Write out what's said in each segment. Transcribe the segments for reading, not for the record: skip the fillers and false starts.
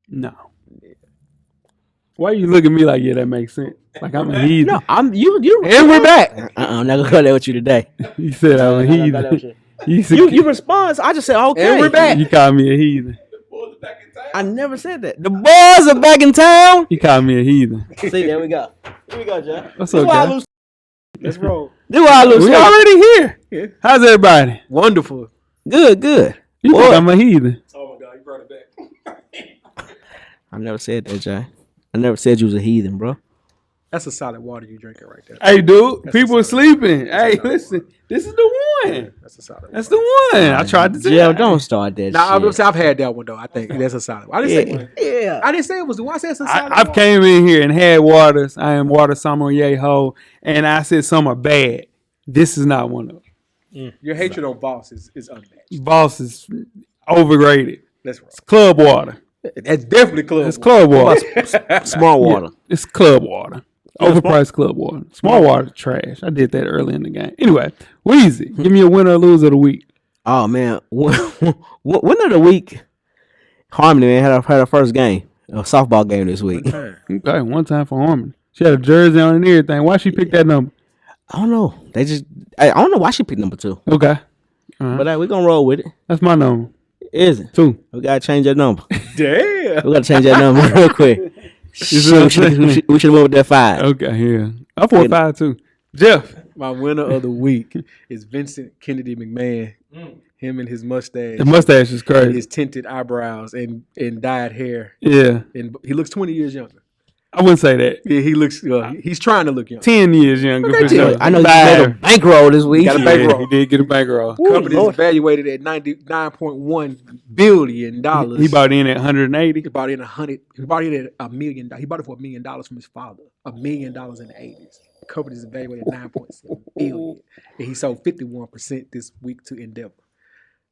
No. Why you look at me like, yeah, that makes sense? Like I'm a heathen. No, I'm you. And we're back. I'm not gonna go there with you today. You said I'm a heathen. You respond. I just said okay. And we're back. You called me a heathen. I never said that. The boys are back in town. You called me a heathen. See, there we go. Here we go, John. What's up, guys? Let's roll. Do I lose? We already here. Yeah. How's everybody? Wonderful. Good. You think I'm a heathen? Oh my God, you brought it back. I never said that, John. I never said you was a heathen, bro. That's a solid water you drinking right there. Hey, dude, people are sleeping. Hey, listen, this is the one. That's a solid. That's the one. I tried to say. Yeah, don't start that. Nah, I've had that one though. I think that's a solid. I didn't say it was the one. I said it's a solid. I've came in here and had waters. I am water sommelier ho, and I said some are bad. This is not one of them. Your hatred on Boss is unmatched. Boss is overrated. That's right. It's club water. That's definitely club. It's club water. Small water. Yeah, it's club water. Overpriced club water. Small water trash. I did that early in the game. Anyway, Weezy, give me a winner or loser of the week. Oh man, winner of the week. Harmony man had her first game, a softball game this week. Okay, one time for Harmony. She had a jersey on and everything. Why she pick that number? I don't know. I don't know why she picked number 2. Okay, but we're gonna roll with it. That's my number. Is it 2? We gotta change that number. Damn. We gotta change that number real quick. We should have went with that 5. Okay, yeah. I thought 5 too. Jeff. My winner of the week is Vincent Kennedy McMahon. Him and his mustache. The mustache is crazy. And his tinted eyebrows and dyed hair. Yeah. And he looks 20 years younger. I wouldn't say that. Yeah, he looks. He's trying to look young. 10 years younger. Okay, for sure. I know he made a bankroll this week. He got a bankroll. He did get a bankroll. Company is evaluated at $99.1 billion. He bought in at 180. He bought in 100. He bought in at $1 million. He bought it for $1 million from his father. $1 million in the 80s. The company is evaluated at $9.7 billion, and he sold 51% this week to Endeavor.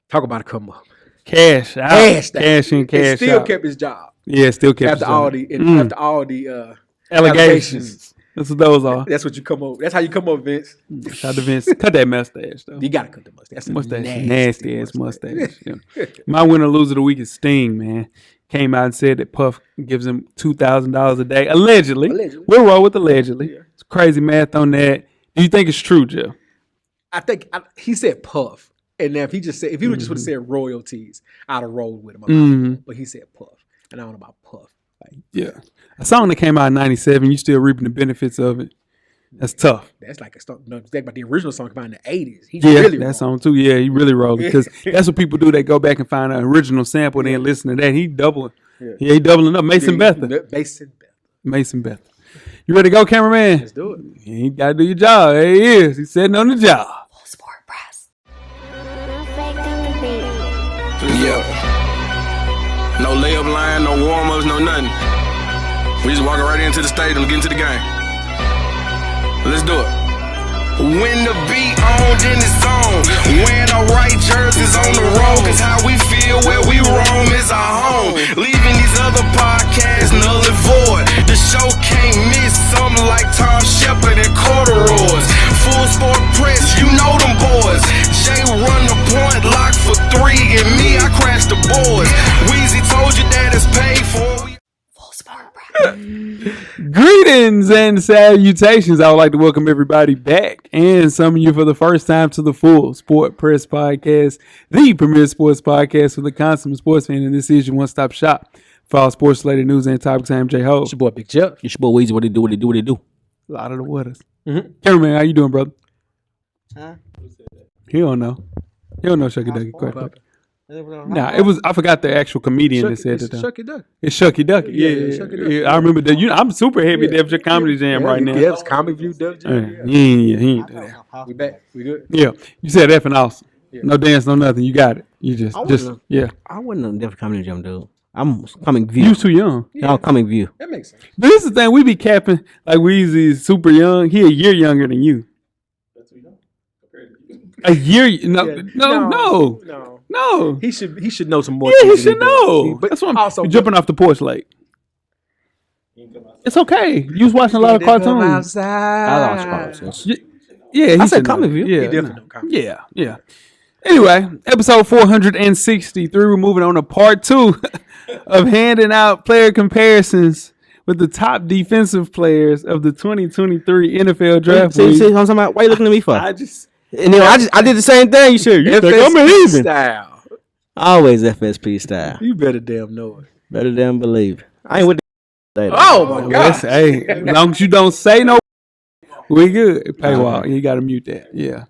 Talk about a come up. Cash out. Cash in, cash out. Still kept his job. Yeah, still kept after his job. After all the allegations. That's what those are. That's what you come up. That's how you come up, Vince. Shout out to Vince. Cut that mustache though. You gotta cut the mustache. That's nasty ass mustache. Yeah. My winner loser of the week is Sting, man. Came out and said that Puff gives him $2,000 a day. Allegedly. We'll roll with allegedly. Yeah. It's crazy math on that. Do you think it's true, Jeff? I think he said Puff. And now if he would just would have said royalties, I'd have rolled with him. But he said Puff. And I don't know about Puff. Yeah. A song that came out in 97, you still reaping the benefits of it. That's tough. That's like a song. No, think about the original song came out in the 80s. He really that song too. Yeah, he really rolled it. Because that's what people do. They go back and find an original sample and then listen to that. He doubling. Yeah, he doubling up. Mason Betha. Mason Betha. You ready to go, cameraman? Let's do it. You got to do your job. There he is. He's sitting on the job. Full Sport Press. Yeah. No layup line, no warm-ups, no nothing. We just walking right into the stadium and get into the game. Let's do it. When the beat on, then it's on. When the right jerseys on the road, cause how we feel where we roam is our home. Leaving these other podcasts null and void. The show can't miss something like Tom Shepard and corduroys. Full Sport Press, you know them boys. Jay run the point, lock for 3, and me, I crash the boards. Weezy told you that it's paid for. Full Sport Press. Greetings and salutations. I would like to welcome everybody back and some of you for the first time to the Full Sport Press Podcast, the premier sports podcast for the consummate sports fan. And this is your one-stop shop for all sports-related news and topics. I'm J-Ho. It's your boy Big Jeff. It's your boy Weezy. What he do? A lot of the waters. Cameraman, how you doing, brother? Huh? He don't know. He don't know Shucky Ducky. Correct. Nah, it was. I forgot the actual comedian that said that. Shucky Ducky. It's Shucky Ducky. Yeah. Shucky Ducky. I remember that. I'm super heavy Def Jam Comedy Jam right now. Yeah, it's Comic View Def Jam. He ain't do that. We back. We good. Yeah, you said F and awesome. Yeah. No dance, no nothing. You got it. You just yeah. I wasn't a Def Comedy Jam dude. I'm Comic View. You was too young. Yeah. No, Comic View. That makes sense. But this is the thing. We be capping like Weezy is super young. He a year younger than you. That's too young. A year? No. He should know some more. Yeah, he should know. But that's why I'm also jumping off the porch late. It's okay. You was watching a lot of cartoons. I watch cartoons. Yeah, I said Comic View. Yeah, he definitely know Comic View. Yeah. Anyway, episode 463. We're moving on to part 2 of handing out player comparisons with the top defensive players of the 2023 NFL draft. See what I'm talking about? Why you looking at me for? I just And then I did the same thing. You should. You think I'm FSP even? style. Always FSP style. You better damn know it. Better than believe. I ain't with the Oh my God! hey, as long as you don't say no, we good. Paywall, you got to mute that. Yeah.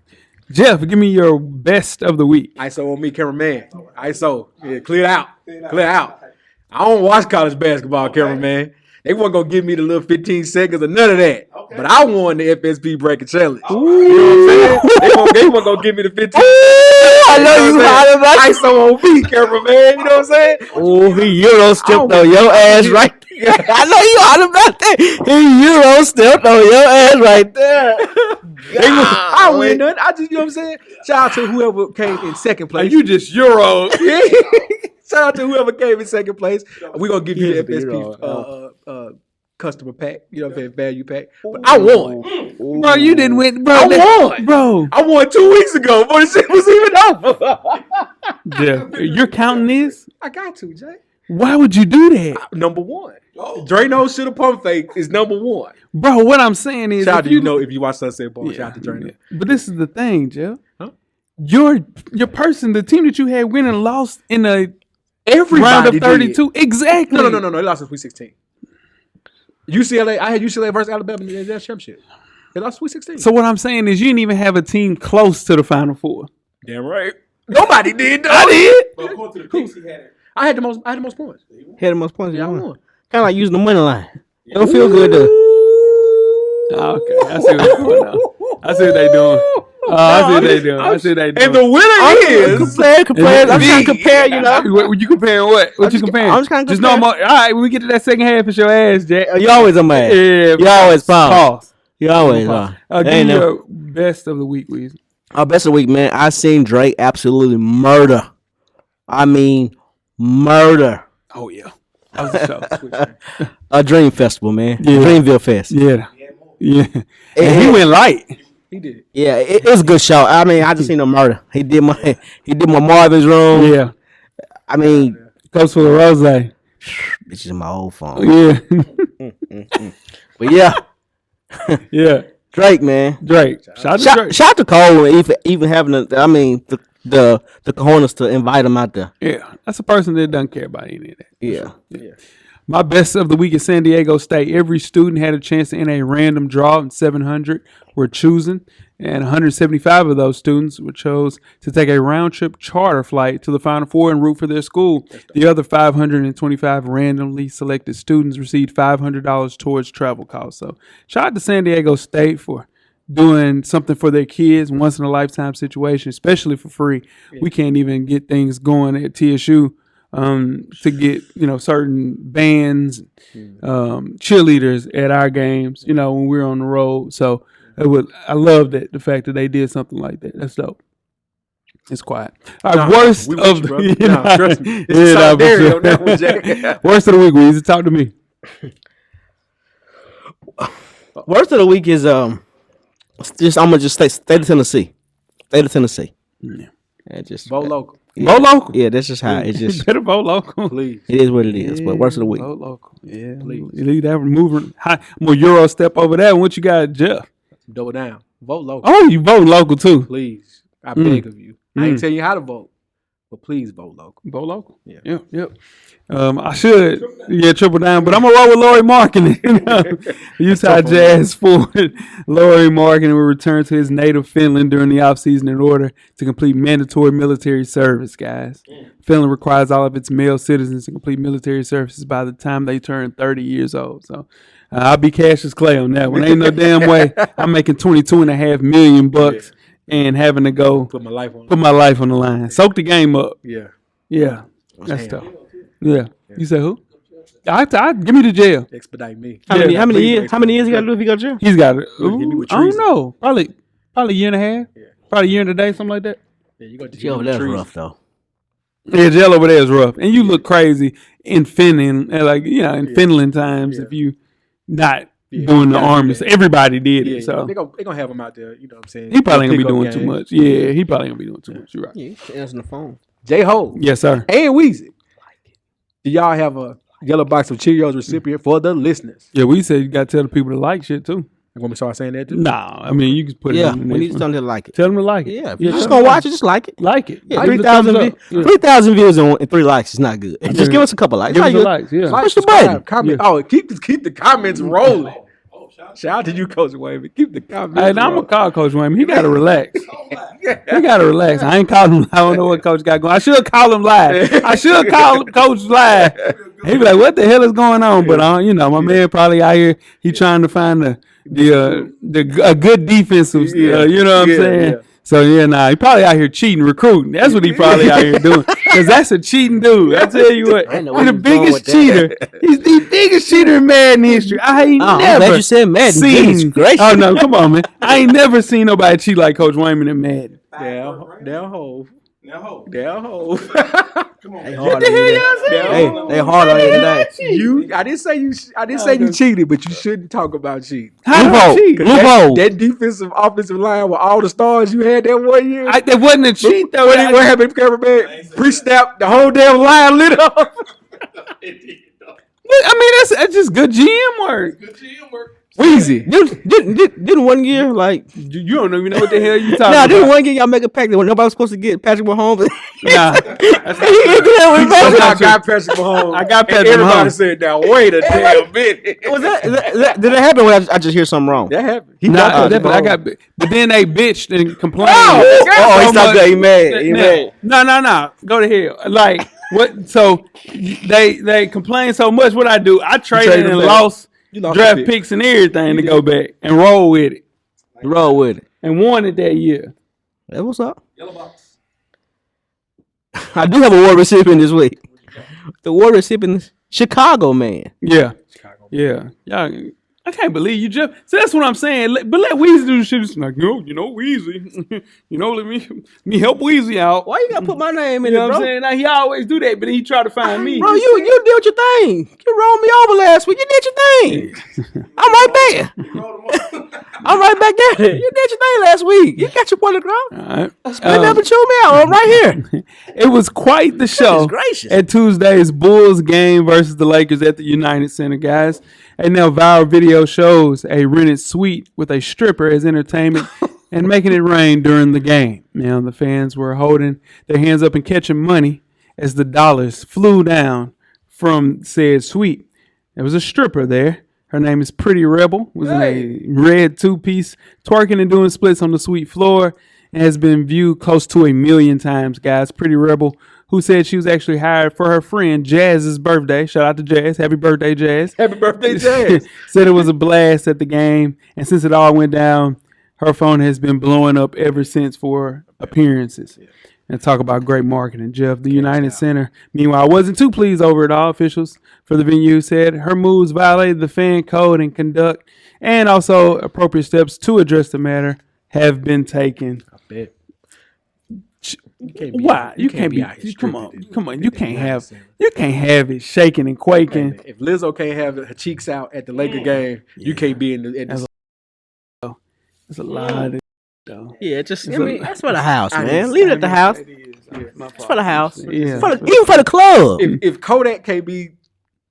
Jeff, give me your best of the week. ISO on me, cameraman. ISO. Yeah, clear out. Clear out. I don't watch college basketball, cameraman. They weren't gonna give me the little 15 seconds or none of that. But I won the FSP bracket challenge. You know what I'm saying? They weren't gonna give me the 15 seconds. I know you hot about it. ISO on me, cameraman. You know what I'm saying? Oh, he Euro stepped on your ass right there. I know you hot about that. He Euro stepped on your ass right there. I win nothing. I just, you know what I'm saying? Shout out to whoever came in second place. You just Euro. Shout out to whoever came in second place. We're gonna give you the Here's the FSP customer pack, you know what I'm saying, value pack. But I won. Bro, you didn't win. Bro, I won. Bro. I won 2 weeks ago before the shit was even over. Jeff, you're counting this? I got to, Jay. Why would you do that? Number one. Drano should have pump fake is number one. Bro, what I'm saying is Shout out to you know if you watch Sunset Ball, shout out to Drano. But this is the thing, Jeff. Huh? Your person, the team that you had win and lost in a Everybody round of did. 32. Exactly. No. They lost in Sweet 16. UCLA, I had UCLA versus Alabama in the championship. They lost Sweet 16. So what I'm saying is you didn't even have a team close to the Final Four. Damn right. Nobody did though. I did. But according to the picks, he had it. I had the most points. Had the most points. Yeah, I Kind won. of like using the money line. It don't feel good though. Okay, I see what's going on. I see what they doing. I see what they doing. I see what they doing. And the winner is Compare. I'm trying to compare. You know. What you comparing? What you comparing? I'm just trying to Just know I'm all right. When we get to that second half, it's your ass, Jack. You always on my ass. Yeah, You always pause. pause. You always are. Give me your best of the week, Weezy. Our best of the week, man. I seen Drake absolutely murder. I mean, murder. Oh yeah, that was the show. A Dream Festival, man. Yeah. Dreamville Fest. Yeah. And he went light. He did. Yeah, it was a good show. I mean, I just seen him murder. He did my Marvin's Room. Yeah. I mean, Goes for the rose. this is my old phone. Yeah. But yeah, Yeah. Drake, man. Drake. Shout out to Drake. Shout out to Cole and even having the cojones to invite him out there. Yeah. That's a person that doesn't care about any of that. Yeah. My best of the week is San Diego State. Every student had a chance to enter a random draw, and 700 were chosen. And 175 of those students were chose to take a round-trip charter flight to the Final Four and root for their school. The other 525 randomly selected students received $500 towards travel costs. So shout out to San Diego State for doing something for their kids, once-in-a-lifetime situation, especially for free. Yeah. We can't even get things going at TSU. To get certain bands, cheerleaders at our games, when we're on the road. So I love that the fact that they did something like that. That's dope. It's quiet. All right, worst of the trust me. It's solidarity on that one, Jack. Worst of the week, Weezy. Talk to me. Worst of the week is I'm gonna just stay to Tennessee. Stay to Tennessee. Yeah. Just vote local. Vote local. Yeah, that's just how it's just. Better vote local. Please. It is what it is. But worst of the week. Vote local. Yeah. Please. You leave that moving. More Euro step over that. What you got, Jeff? Double down. Vote local. Oh, you vote local too. Please. I beg of you. I ain't telling you how to vote, but please vote local. Vote local. Yeah. Yep. I should. Triple down. But I'm going to roll with Laurie Markkinen. Utah Jazz forward Laurie Markkinen will return to his native Finland during the offseason in order to complete mandatory military service, guys. Finland requires all of its male citizens to complete military services by the time they turn 30 years old. So I'll be Cassius Clay on that one. Ain't no damn way I'm making $22.5 million and having to go put my life on the line. Soak the game up. Yeah. That's tough. Yeah. You say who? I give me the jail. Expedite me. How many years? How many years he got to do if he go to jail? He's got it. I don't know. Probably a year and a half. Yeah. Probably a year and a day, something like that. Yeah, you go to jail. That's rough though. Yeah, jail over there is rough, and you look crazy in Finland, in Finland times if you not doing the army. So everybody did it. So they're gonna have him out there. You know what I'm saying? He probably ain't gonna be doing too much. Yeah, he probably ain't gonna be doing too much. You're right. Yeah, answering the phone. J-Ho. Yes, sir. And Weezy. Do y'all have a yellow box of Cheerios recipient for the listeners? Yeah, we said you got to tell the people to like shit too. I'm going to start saying that too? Nah, I mean, you can put it Yeah, in the we next need one. something to like it. Tell them to like it. Yeah, if Yeah, you're just tell gonna them watch it, just like it. like it. Yeah, Give it a 3,000 thumbs up. Yeah. 3,000 views and 3 likes is not good. Just give us a couple likes. Give How us a you- likes, yeah. Like, Push the subscribe, button. comment. Oh, keep the comments rolling. Shout out to you, Coach Wayman. Keep the comments Hey, now I'm rolling. gonna call Coach Wayman. He gotta relax. He gotta relax. I ain't calling him. I don't know what Coach got going. I should call him live. I should call Coach live. He be like, "What the hell is going on?" But you know, my man probably out here. He trying to find a good defensive. You know what I'm saying? yeah. So he probably out here cheating, recruiting. That's what he probably out here doing. Because that's a cheating dude. I tell you what, I know he's where the you going biggest with that. cheater. He's the biggest cheater in Madden history. I ain't I'm never glad you said Madden. Goodness seen. gracious. Oh no, come on, man! I ain't never seen nobody cheat like Coach Wayman in Madden. Down hole. They hard the on hell you y'all today. saying? Hey, they hard on you today. I didn't say you cheated, but you shouldn't talk about cheating. How do I cheat? Loophole. That defensive offensive line with all the stars you had that 1 year. That wasn't a cheat though. What happened, cameraman? Pre-snap, the whole damn line lit up. I mean, that's just good GM work. Weezy. Didn't 1 year like? You don't even know what the hell you talking Nah, about. didn't 1 year y'all make a pact that nobody was supposed to get Patrick Mahomes? Nah, that's He did that with Patrick. I got Patrick Mahomes. I got And Patrick everybody Mahomes. said, now wait a damn minute. Was that did it happen when I just hear something wrong? That happened. He Nah, got definitely. I got, but then they bitched and complained. Oh, he so stopped much. that. He mad. He mad. No. Go to hell. Like what? So they complain so much. What I do? I traded traded and them back. lost You lost draft the pick. picks and everything to go back and roll with it Roll with it. and won it that year. Hey, what's up? Yellow box. I do have a award recipient this week. The award recipient is Chicago man. Yeah. Yeah. Y'all, I can't believe you just. So that's what I'm saying. But let Weezy do the shit. It's like, Weezy. let me help Weezy out. Why you gotta put my name in You it, know what bro? I'm saying? Now, he always do that, but then he try to find me. Bro, you did your thing. You rolled me over last week. You did your thing. I'm right back. I'm right back there. You did your thing last week. You got your point across. All right. Split up and chew me out. I'm right here. It was quite the show gracious. at Tuesday's Bulls game versus the Lakers at the United Center, guys. A now viral video shows a rented suite with a stripper as entertainment and making it rain during the game. Now, the fans were holding their hands up and catching money as the dollars flew down from said suite. There was a stripper there. Her name is Pretty Rebel, was in a red two-piece, twerking and doing splits on the suite floor, and has been viewed close to 1 million times, guys. Pretty Rebel, who said she was actually hired for her friend Jazz's birthday. Shout out to Jazz. Happy birthday, Jazz. Happy birthday, Jazz. Said it was a blast at the game, and since it all went down, her phone has been blowing up ever since for appearances. And talk about great marketing, Jeff. The United Center, meanwhile, wasn't too pleased over it all. Officials for the venue said her moves violated the fan code and conduct, and also appropriate steps to address the matter have been taken. I bet. Why? You can't be. out here Come on. stripping Come on. at You the can't United have. Center. You can't have it shaking and quaking. If Lizzo can't have her cheeks out at the Laker game, you can't be in the It's a lot of though. Yeah, just that's for the house, I man. know. Leave it at the house. It is. It's for the house. Yeah. Even for the club. if Kodak can't be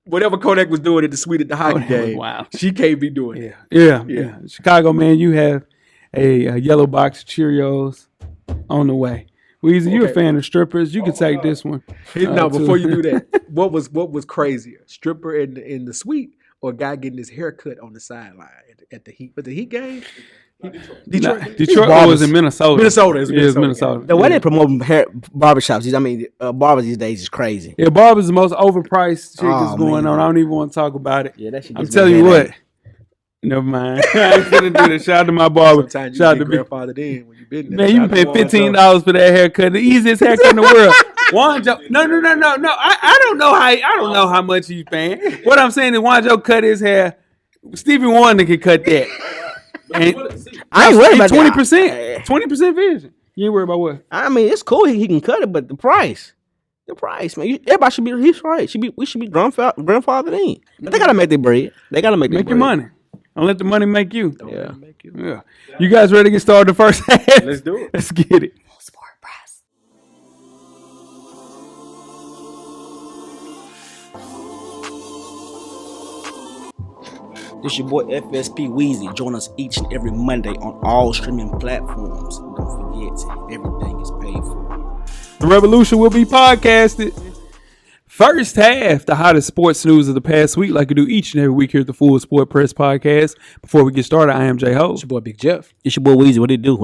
whatever Kodak was doing at the suite at the hockey Kodak was game, wild. she can't be doing it. Yeah. Chicago, man, you have a yellow box of Cheerios on the way. Weezy, you a Okay. fan of strippers? You can take this one. No, too. before you do that, what was crazier? Stripper in the suite or a guy getting his hair cut on the sideline at the Heat? But the Heat game? Detroit. Nah, Detroit was in Minnesota. Minnesota. It's Yeah, it's Minnesota. Minnesota. The way they promote barbershops, barbers these days is crazy. Yeah, Barber's the most overpriced shit that's Oh, going man. on. I don't even want to talk about it. Yeah, that shit I'm gets telling me you a what. headache. Never mind. I ain't finna do that. Shout out to my barber. Sometimes you Shout out get to Big. grandfathered in when you've been there. Man, you Shout can out pay to Juan Joe. $15 for that haircut. The easiest haircut in the world. Juan Joe. No. I don't know how much he's paying. What I'm saying is Juan Joe cut his hair. Stevie Wonder can cut that. And I ain't worried about 20%. 20% vision. You ain't worried about what? I mean, it's cool he can cut it, but the price, man. Everybody should be. He's right. We should be grandfathered in. But they gotta make their bread. They gotta make their Make your bread. money. Don't let the money make you. Yeah. Yeah. You guys ready to get started the first half? Let's do it. Let's get it. Full Sport Press. This your boy FSP Weezy. Join us each and every Monday on all streaming platforms. And don't forget, everything is paid for. The Revolution will be podcasted. First half, the hottest sports news of the past week, like we do each and every week here at the Full Sport Press Podcast. Before we get started, I am J Ho. It's your boy Big Jeff. It's your boy Weezy. What it do?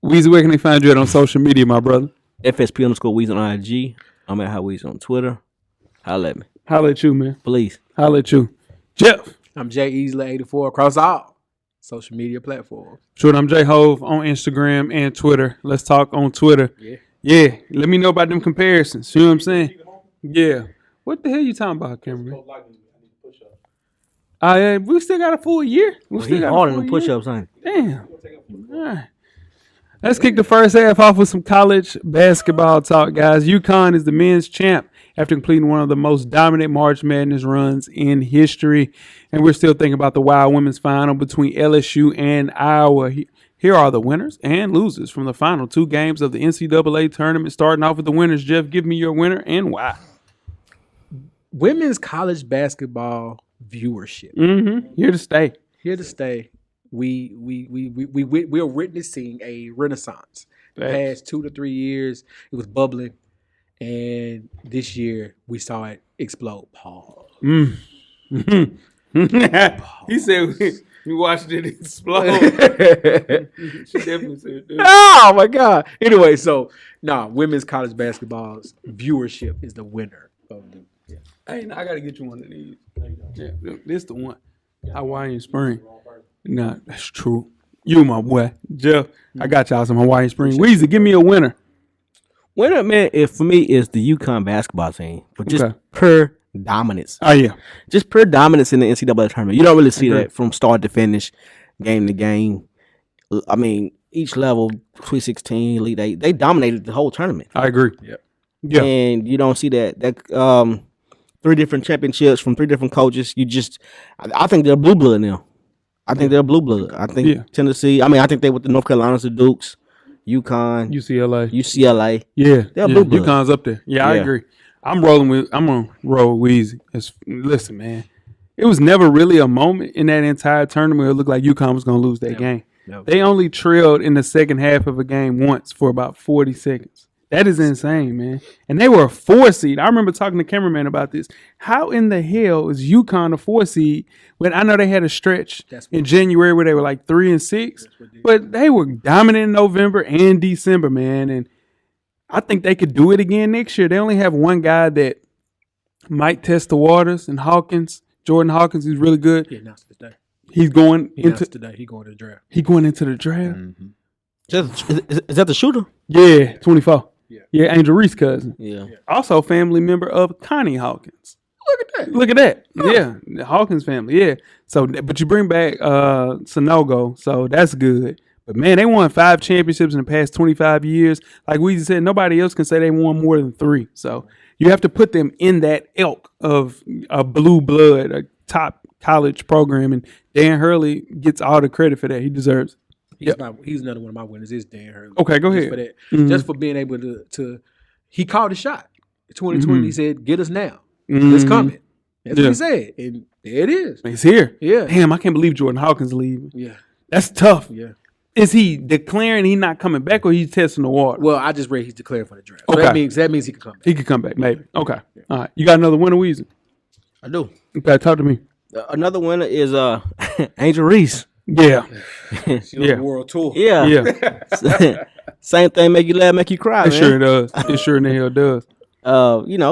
Weezy, where can they find you at on social media, my brother? FSP_Weezy on IG. I'm at How Weezy on Twitter. Holla at me. Holla at you, man. Please. Holla at you. Jeff. I'm Jay Easley 84 across all social media platforms. Sure, I'm J Hove on Instagram and Twitter. Let's talk on Twitter. Yeah. Let me know about them comparisons. You know what I'm saying? Yeah. What the hell you talking about, Cameron? We still got a full year. He harder than push-ups, ain't he? Damn. All right. Let's kick the first half off with some college basketball talk, guys. UConn is the men's champ after completing one of the most dominant March Madness runs in history. And we're still thinking about the Wild Women's Final between LSU and Iowa. Here are the winners and losers from the final 2 games of the NCAA tournament. Starting off with the winners, Jeff, give me your winner and why. Women's college basketball viewership. Here to stay. Here to stay. We're witnessing a renaissance. The past 2 to 3 years, it was bubbling, and this year we saw it explode. Pause. He said we watched it explode. She definitely said that. Oh my God. Anyway, women's college basketball's viewership is the winner of the. Hey, I gotta get you one of these. Yeah, this the one. Hawaiian Spring. Nah, that's true. You my boy, Jeff. I got y'all some Hawaiian Spring. Weezy, give me a winner. Winner, man, for me is the UConn basketball team, but just per dominance. Oh yeah, just per dominance in the NCAA tournament. You don't really see that from start to finish, game to game. I mean, each level, Sweet 16, Elite 8, they dominated the whole tournament. I agree. Yeah, and you don't see that 3 different championships from 3 different coaches. I think they're blue blood now. I think they're blue blood. I think Tennessee. I mean, I think they with the North Carolinas, the Dukes, UConn, UCLA. Yeah, they're blue blood. UConn's up there. Yeah, I agree. I'm gonna roll with Weezy. Listen, man, it was never really a moment in that entire tournament where it looked like UConn was gonna lose that game. Never. They only trailed in the second half of a game once for about 40 seconds. That is insane, man. And they were a 4 seed. I remember talking to cameraman about this. How in the hell is UConn a 4 seed when I know they had a stretch in January where they were like 3 and 6, but they were dominant in November and December, man. And I think they could do it again next year. They only have one guy that might test the waters, and Jordan Hawkins, is really good. He announced today. He's going into today. He's going to the draft. He's going into the draft. Mm-hmm. Is that the shooter? Yeah, 24. Yeah, Angel Reese's cousin. Yeah. Also family member of Connie Hawkins. Look at that. Huh. Yeah, the Hawkins family. Yeah. So, but you bring back Sonogo, so that's good. But man, they won 5 championships in the past 25 years. Like Weezy said, nobody else can say they won more than 3. So you have to put them in that ilk of a blue blood, a top college program, and Dan Hurley gets all the credit for that. He deserves it. He's another one of my winners. Is Dan Hurley. Okay, go ahead. For that, just for being able to, he called a shot. 2020, he said, "Get us now. It's coming." That's what he said, and there it is. It's here. Yeah. Damn, I can't believe Jordan Hawkins leaving. Yeah, that's tough. Yeah. Is he declaring he not coming back, or he's testing the water? Well, I just read he's declaring for the draft. So okay. that means he can come back. He could come back, maybe. Okay. Yeah. All right. You got another winner, Weezy? I do. Okay, talk to me. Another winner is Angel Reese. Yeah. She's on the world tour. Yeah. Yeah. Same thing make you laugh, make you cry. It sure does. It sure in the hell does.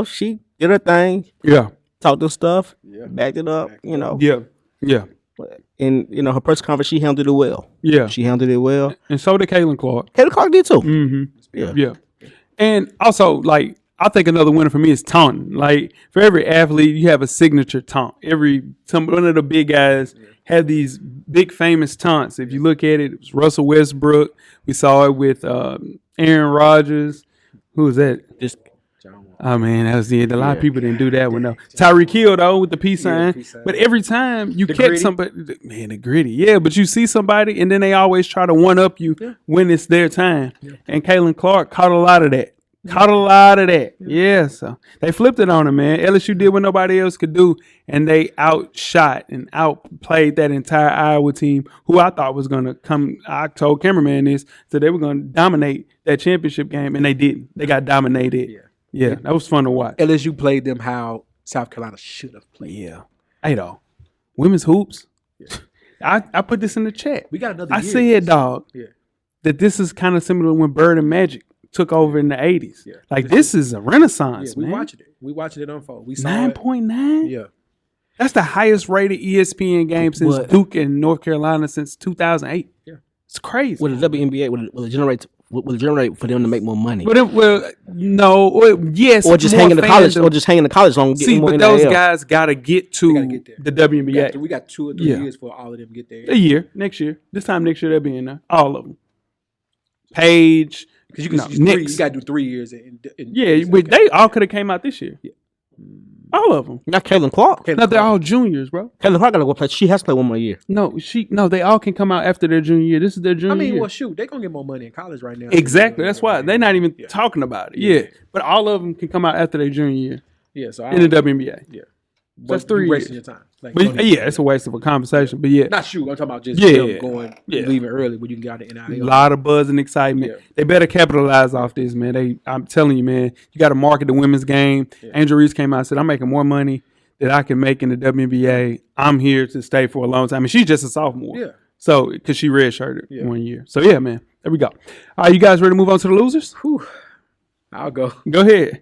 She did her thing. Yeah. Talked her stuff. Yeah. Backed it up. Yeah. Yeah. And her press conference, she handled it well. Yeah. She handled it well. And so did Caitlin Clark. Caitlin Clark did too. Mm-hmm. Yeah. And also, I think another winner for me is taunting. Like, for every athlete, you have a signature taunt. One of the big guys have these big famous taunts. If you look at it, it was Russell Westbrook. We saw it with Aaron Rodgers. Who was that? Oh, man, that was it. A lot of people didn't do that one, though. Tyreek Hill, though, with the peace sign. But every time you catch somebody, man, the gritty. Yeah, but you see somebody, and then they always try to one-up you when it's their time. Yeah. And Caitlin Clark caught a lot of that. Caught a lot of that. Yeah, so they flipped it on him, man. LSU did what nobody else could do, and they outshot and outplayed that entire Iowa team, who I thought was going to come. I told cameraman this, so they were going to dominate that championship game, and they didn't. They got dominated. Yeah, that was fun to watch. LSU played them how South Carolina should have played. Yeah. Hey, though, women's hoops. Yeah. I put this in the chat. We got another I year. said, dog, Yeah. that this is kind of similar to when Bird and Magic took over in the 80s. Yeah. Like, this is a renaissance, We man. watching it. We watching it unfold. We saw it. 9.9? Yeah. That's the highest rated ESPN game since What? Duke and North Carolina since 2008. Yeah. It's crazy. With the WNBA, will it generate for them to make more money? But yes, Or just more hang in the college, fandom. or just hang in the college long. See, more but those NIL. guys got to get to gotta get there. the WNBA. We got 2 or 3 years for all of them to get there. A year, next year. This time next year, they'll be in there. All of them. Paige. Because you can you Knicks. got to do 3 years. Yeah, but they all could have came out this year. Yeah. All of them. Not Caitlin Clark. No, they're all juniors, bro. Caitlin Clark got to go play. She has to play one more year. No, they all can come out after their junior year. This is their junior I mean, year. well, shoot, they're going to get more money in college right now. Exactly. That's why they're not even Yeah. talking about it. Yeah. But all of them can come out after their junior year Yeah, so in the WNBA. Yeah. That's But 3 you wasting years. your time. Like, But go ahead. yeah, it's a waste of a conversation. But yeah, Not shoot. I'm talking about just Yeah. them going, Yeah. leaving early when you can get out of a NIL. lot of buzz and excitement. Yeah. They better capitalize off this, man. I'm telling you, man, you got to market the women's game. Yeah. Angel Reese came out and said, I'm making more money that I can make in the WNBA. I'm here to stay for a long time. And she's just a sophomore. Yeah. So, because she redshirted Yeah. 1 year. So, yeah, man, there we go. All right, you guys ready to move on to the losers? Whew. I'll go. Go ahead.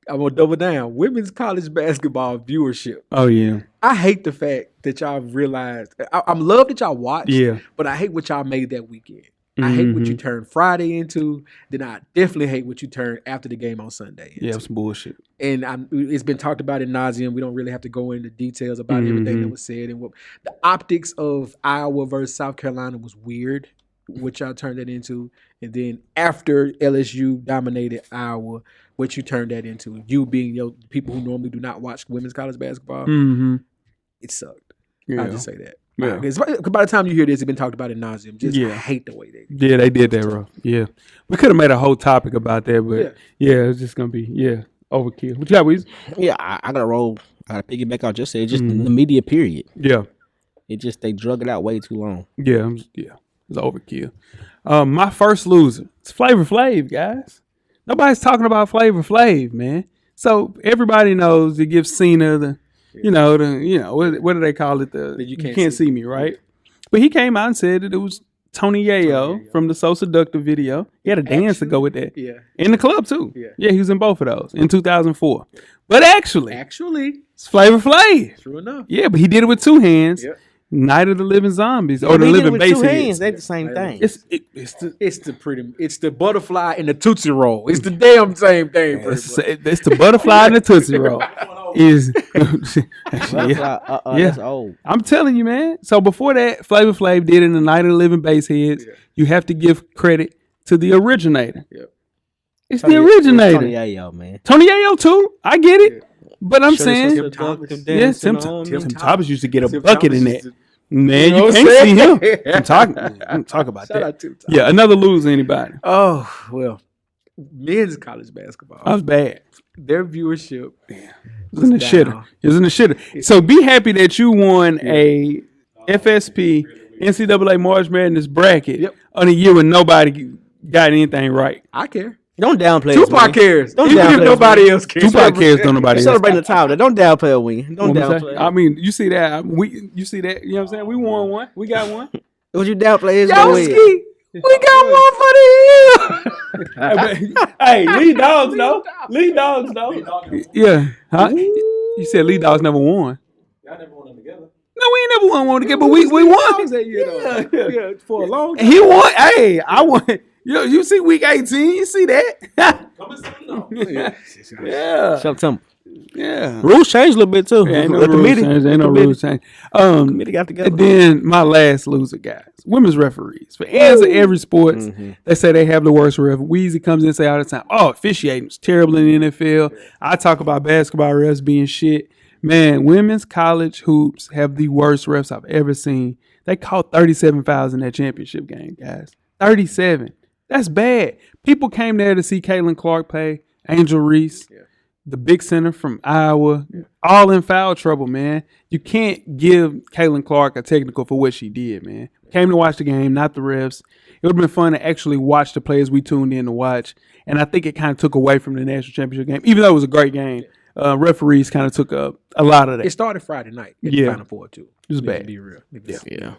I'm going to double down. Women's college basketball viewership. Oh, yeah. I hate the fact that y'all realized. I'm love that y'all watched. Yeah. But I hate what y'all made that weekend. I hate what you turned Friday into. Then I definitely hate what you turned after the game on Sunday into. Yeah, it was some bullshit. And it's been talked about in nauseum. We don't really have to go into details about everything that was said. And what the optics of Iowa versus South Carolina was weird, what y'all turned that into. And then after LSU dominated Iowa, what you turned that into. You being people who normally do not watch women's college basketball, it sucked. Yeah. I'll just say that. Yeah. Because by the time you hear this, it's been talked about in nauseum. Just Yeah. I hate the way they. Yeah, they did that, bro. Yeah. We could have made a whole topic about that, but yeah, it's just going to be, overkill. What you got, Weezy? Yeah, I got to roll. I got to piggyback out. Just say just the media period. Yeah. They drug it out way too long. Yeah. It's overkill. My first loser. It's Flavor Flav, guys. Nobody's talking about Flavor Flav, man. So everybody knows it gives Cena the, what do they call it? The you can't see me, right? But he came out and said that it was Tony Yayo from the So Seductive video. He had a dance to go with that. Yeah. In the club too. Yeah. He was in both of those in 2004. But actually, It's Flavor Flav. true enough. Yeah, but he did it with 2 hands. Yep. Night of the Living Zombies or the They did it Living with Bass two Heads. They the same thing. It's the butterfly and the Tootsie Roll. It's the damn same thing. It's the butterfly and the Tootsie Roll. That's old. I'm telling you, man. So before that, Flavor Flav did it in the Night of the Living Bass Heads. Yeah. You have to give credit to the originator. Yep. It's the originator. Tony Yayo, man. Tony Yayo too. I get it. But I'm saying, Tim Thomas. yes, Tim Thomas used to get a bucket in that. Man, You know you what can't I'm see him. saying? I'm talking about Shout that. out Tim Thomas. Yeah, another loser, anybody. Oh, well, men's college basketball. I was bad. Their viewership It was in the down. shitter. It was in the shitter. So be happy that you won a FSP NCAA March Madness bracket on a year when nobody got anything right. I care. Don't downplay it. Tupac cares. Don't Even if downplay nobody else cares. Tupac cares, don't nobody else. Celebrating the title. Don't downplay a win. Don't downplay it. I mean, you see that? You see that? You know what I'm saying? We won one. We got one. What you downplay is Yo, no win. Ski, we got one for the Hey, lead dogs, though. Lead dogs, though. Yeah. Huh? You said lead dogs never won. Y'all never won them together. No, we ain't never won one together, but we won. Yeah, for a long time. He won. Hey, I won. You see week 18. You see that? Come and no. Yeah. Shout out to Yeah. Rules changed a little bit too. Yeah, ain't no Let the rules media- change. Ain't no let the rules change. Committee got together. And then my last loser, guys, women's referees. For ends of every sports, they say they have the worst ref. Weezy comes in and say all the time, "Oh, officiating is terrible in the NFL." I talk about basketball refs being shit. Man, women's college hoops have the worst refs I've ever seen. They caught 37 fouls in that championship game, guys. 37. That's bad. People came there to see Caitlin Clark play, Angel Reese, the big center from Iowa, all in foul trouble, man. You can't give Caitlin Clark a technical for what she did, man. Came to watch the game, not the refs. It would have been fun to actually watch the players we tuned in to watch. And I think it kind of took away from the national championship game, even though it was a great game. Referees kind of took a lot of that. It started Friday night at the Final Four, too. It was bad. To be real. Yeah.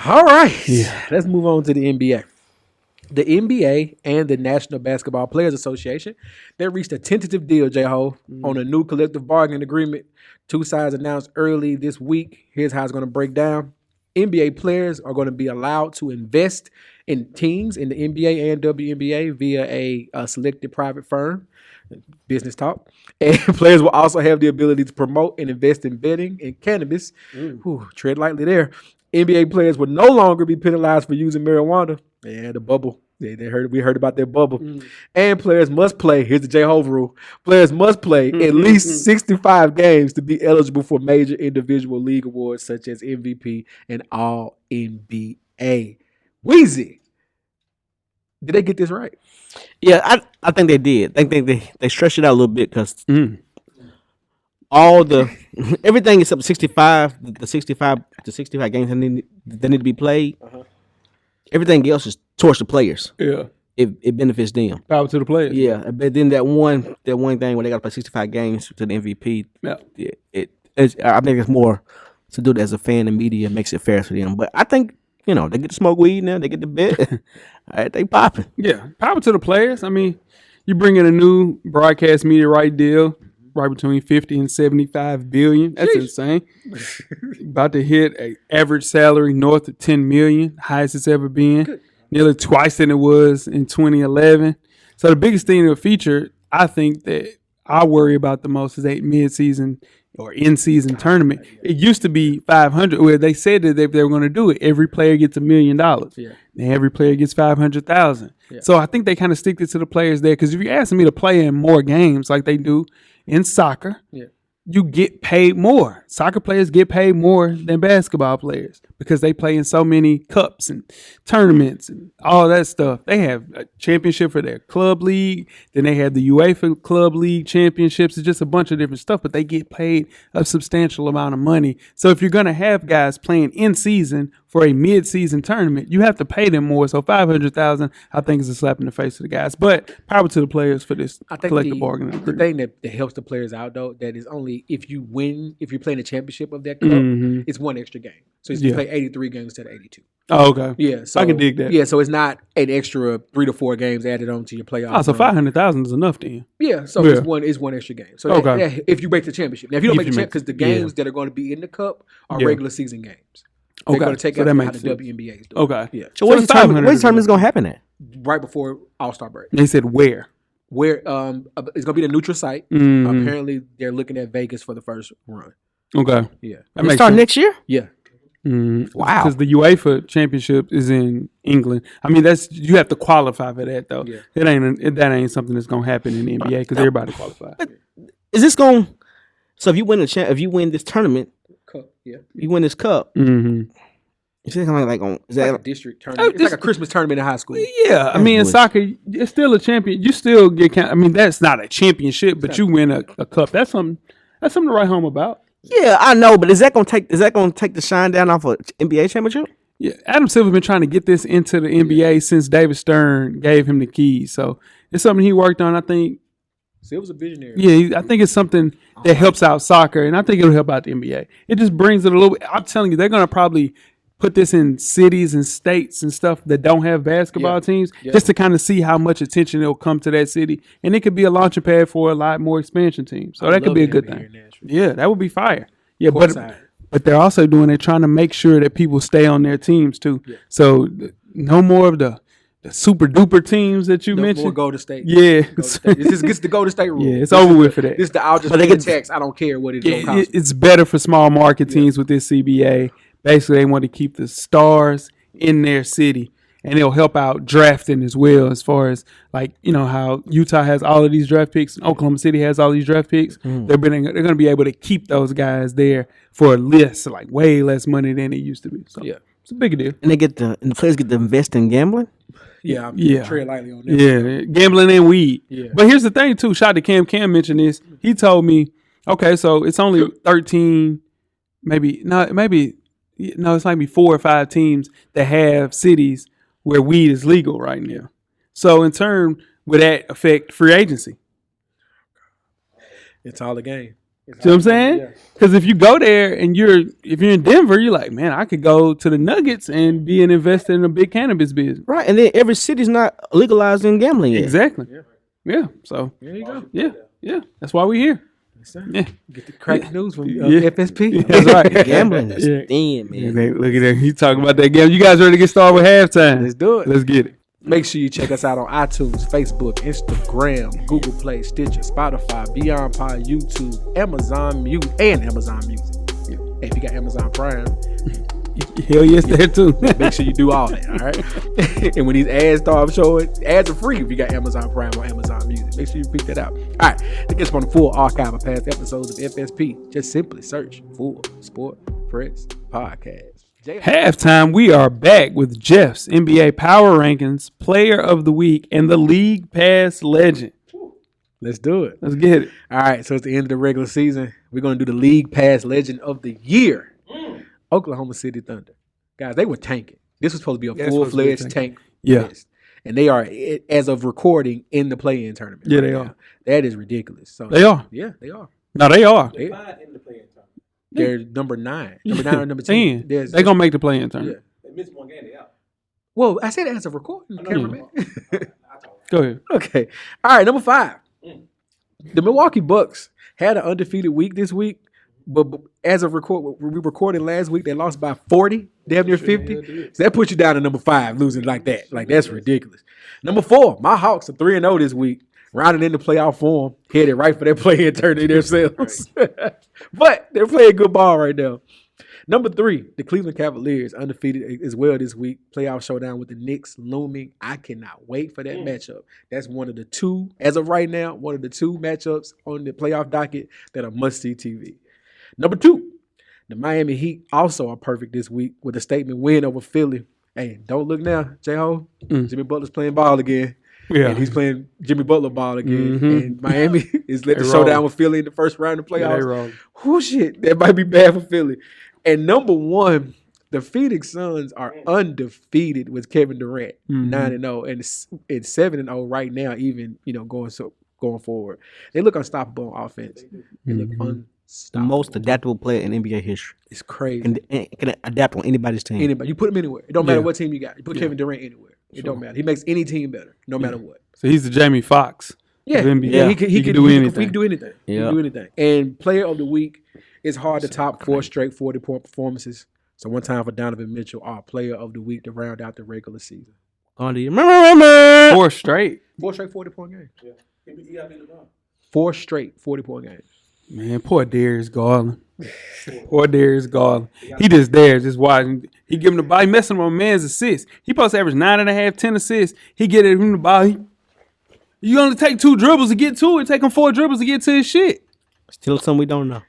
All right. Yeah. Let's move on to the NBA. The NBA and the National Basketball Players Association, they reached a tentative deal, J-Ho, on a new collective bargaining agreement. Two sides announced early this week. Here's how it's going to break down. NBA players are going to be allowed to invest in teams in the NBA and WNBA via a selected private firm, business talk. And players will also have the ability to promote and invest in betting and cannabis. Tread lightly there. NBA players will no longer be penalized for using marijuana. Yeah, the bubble. We heard about that bubble. And players must play. Here's the J-Hove rule. Players must play at least 65 games to be eligible for major individual league awards such as MVP and All NBA. Weezy, did they get this right? Yeah, I think they did. I think they stretched it out a little bit because everything except 65, the 65 games that need to be played. Everything else is towards the players. Yeah. It benefits them. Power to the players. Yeah, but then that one thing where they got to play 65 games to the MVP. Yeah. I think it's more to do it as a fan and media makes it fair for them. But I think they get to smoke weed now. They get to bet. They popping. Yeah, power to the players. I mean, you bring in a new broadcast media right deal. Right between 50 and 75 billion. That's insane. About to hit an average salary north of 10 million, highest it's ever been. Nearly twice than it was in 2011. So the biggest thing to feature, I think that I worry about the most is a mid-season or in-season tournament. It used to be 500, where they said that if they were going to do it, every player gets $1 million. Yeah. And every player gets 500,000. Yeah. So I think they kind of stick it to the players there. Because if you're asking me to play in more games like they do in soccer, you get paid more. Soccer players get paid more than basketball players because they play in so many cups and tournaments and all that stuff. They have a championship for their club league. Then they have the UEFA Club League championships. It's just a bunch of different stuff, but they get paid a substantial amount of money. So if you're going to have guys playing in season for a mid-season tournament, you have to pay them more. So $500,000, I think, is a slap in the face to the guys. But power to the players for this collective bargaining agreement. The thing that helps the players out, though, that is only if you're playing the championship of that cup, it's one extra game. So you play 83 games instead of 82. Oh, okay. Yeah, so I can dig that. Yeah, so it's not an extra 3 to 4 games added on to your playoff. Oh, so 500,000 is enough then. Yeah, so it's one extra game. So if you make the championship. Now, if you don't make the championship, because the games that are going to be in the cup are regular season games. They're going to take out how the WNBA is doing. Okay. Yeah. So where's the tournament going to happen at? Right before All-Star break. They said where? Where it's going to be the neutral site. Apparently, they're looking at Vegas for the first run. Okay. Yeah. It start next year? Yeah. Wow. Because the UEFA championship is in England. I mean, you have to qualify for that though. Yeah. That ain't something that's gonna happen in the NBA because everybody qualifies. But is this going? So if you win if you win this tournament, cup, you win this cup. Is that kind of like on? Is that like a district tournament? It's like a Christmas tournament in high school. Yeah, I mean, in soccer, it's still a champion. You still get. I mean, that's not a championship, but you win a cup. That's something to write home about. Yeah, I know, but is that gonna take the shine down off of NBA championship? Yeah, Adam Silver's been trying to get this into the NBA since David Stern gave him the keys. So it's something he worked on. I think Silver's a visionary. Yeah, I think it's something that helps out soccer, and I think it'll help out the NBA. It just brings it a little bit. I'm telling you, they're gonna probably put this in cities and states and stuff that don't have basketball teams, just to kind of see how much attention it'll come to that city, and it could be a launching pad for a lot more expansion teams. So that could be a good thing. Yeah, that would be fire. Yeah, but they're also they're trying to make sure that people stay on their teams too. Yeah. So no more of the super duper teams that you mentioned. More Golden State. Yeah. This just gets the Golden State rule. Yeah, it's over with for that. This I'll just pay the tax. I don't care what it's going to cost. It's better for small market teams with this CBA. Basically, they want to keep the stars in their city, and it'll help out drafting as well, as far as how Utah has all of these draft picks and Oklahoma City has all these draft picks. They're going to be able to keep those guys there for way less money than it used to be. So it's a big deal. And the players get to invest in gambling. Yeah, Yeah. tread lightly on that. Yeah, gambling and weed. Yeah. But here's the thing, too. Shout out to Cam. Cam mentioned this. He told me, okay, so it's only 13, it's maybe 4 or 5 teams that have cities where weed is legal right now. So in turn, would that affect free agency? It's all a game. See what I'm saying? Because if you go there and if you're in Denver, you're like, man, I could go to the Nuggets and be an investor in a big cannabis business. Right, and then every city's not legalizing gambling yet. Exactly. Yeah. So There you go. yeah. That's why we're here. Yeah. Get the crack news from Yeah. FSP. That's right. Gambling is Yeah. thin, man. Look at that. He's talking about that game. You guys ready to get started with halftime? Let's do it. Let's get it. Make sure you check us out on iTunes, Facebook, Instagram, Google Play, Stitcher, Spotify, Beyond Pod, YouTube, Amazon Music, and Amazon Music. Yeah. If you got Amazon Prime, Hell yes, there too. make sure you do all that, all right? And when these ads start showing, ads are free if you got Amazon Prime or Amazon Music. Make sure you pick that out. All right, to get on the full archive of past episodes of FSP, just simply search Full Sport Press Podcast. Halftime, we are back with Jeff's NBA Power Rankings, Player of the Week, and the League Pass Legend. Let's do it. Let's get it. All right, so it's the end of the regular season. We're going to do the League Pass Legend of the Year. Oklahoma City Thunder. Guys, they were tanking. This was supposed to be a full-fledged tank list. And they are, as of recording, in the play-in tournament. Yeah, they are. That is ridiculous. So They are. Yeah, they are. No, they are. They're number 9. Number 9 or number 10. They're going to make the play-in tournament. They missed one game. They out. Well, I said as of recording, cameraman. Go ahead. Okay. All right, number 5. The Milwaukee Bucks had an undefeated week this week, but as of we recorded last week, they lost by 40, damn near 50. So that puts you down to number 5, losing like that. Like, that's ridiculous. Number 4, my Hawks are 3-0 this week, rounding into playoff form, headed right for their play-in tournament themselves. But they're playing good ball right now. Number 3, the Cleveland Cavaliers, undefeated as well this week. Playoff showdown with the Knicks looming. I cannot wait for that matchup. That's one of the 2, as of right now, one of the 2 matchups on the playoff docket that are must-see TV. Number 2, the Miami Heat also are perfect this week with a statement win over Philly. Hey, don't look now, J-Ho. Jimmy Butler's playing ball again. Yeah. And he's playing Jimmy Butler ball again. Mhm. And Miami is let the They showdown roll. with Philly in the first round of the Yeah, they playoffs. roll. Whoo, shit. That might be bad for Philly. And number 1, the Phoenix Suns are undefeated with Kevin Durant, 9-0, and it's 7-0 right now, even going forward. They look unstoppable on offense. They look The unstoppable. most adaptable player in NBA history. It's crazy. And can adapt on anybody's team. Anybody, you put him anywhere. It don't matter Yeah. what team you got. You put Kevin Durant anywhere. It don't matter. He makes any team better, no matter what. So he's the Jamie Foxx. Yeah, of NBA. yeah, he can do anything. He can do anything. He Yeah. can do anything. And player of the week, it's hard to top 4 straight 40-point performances. So one time for Donovan Mitchell, our player of the week to round out the regular season. On the 4 straight. 4 straight 40-point games. Yeah. 4 straight 40-point games. Man, poor Darius Garland. Poor Darius Garland. He just there, just watching. He give him the ball. He messing with my man's assists. He supposed to average 9.5, 10 assists. He get him the ball. You only take 2 dribbles to get to it. Take him 4 dribbles to get to his shit. Still something we don't know.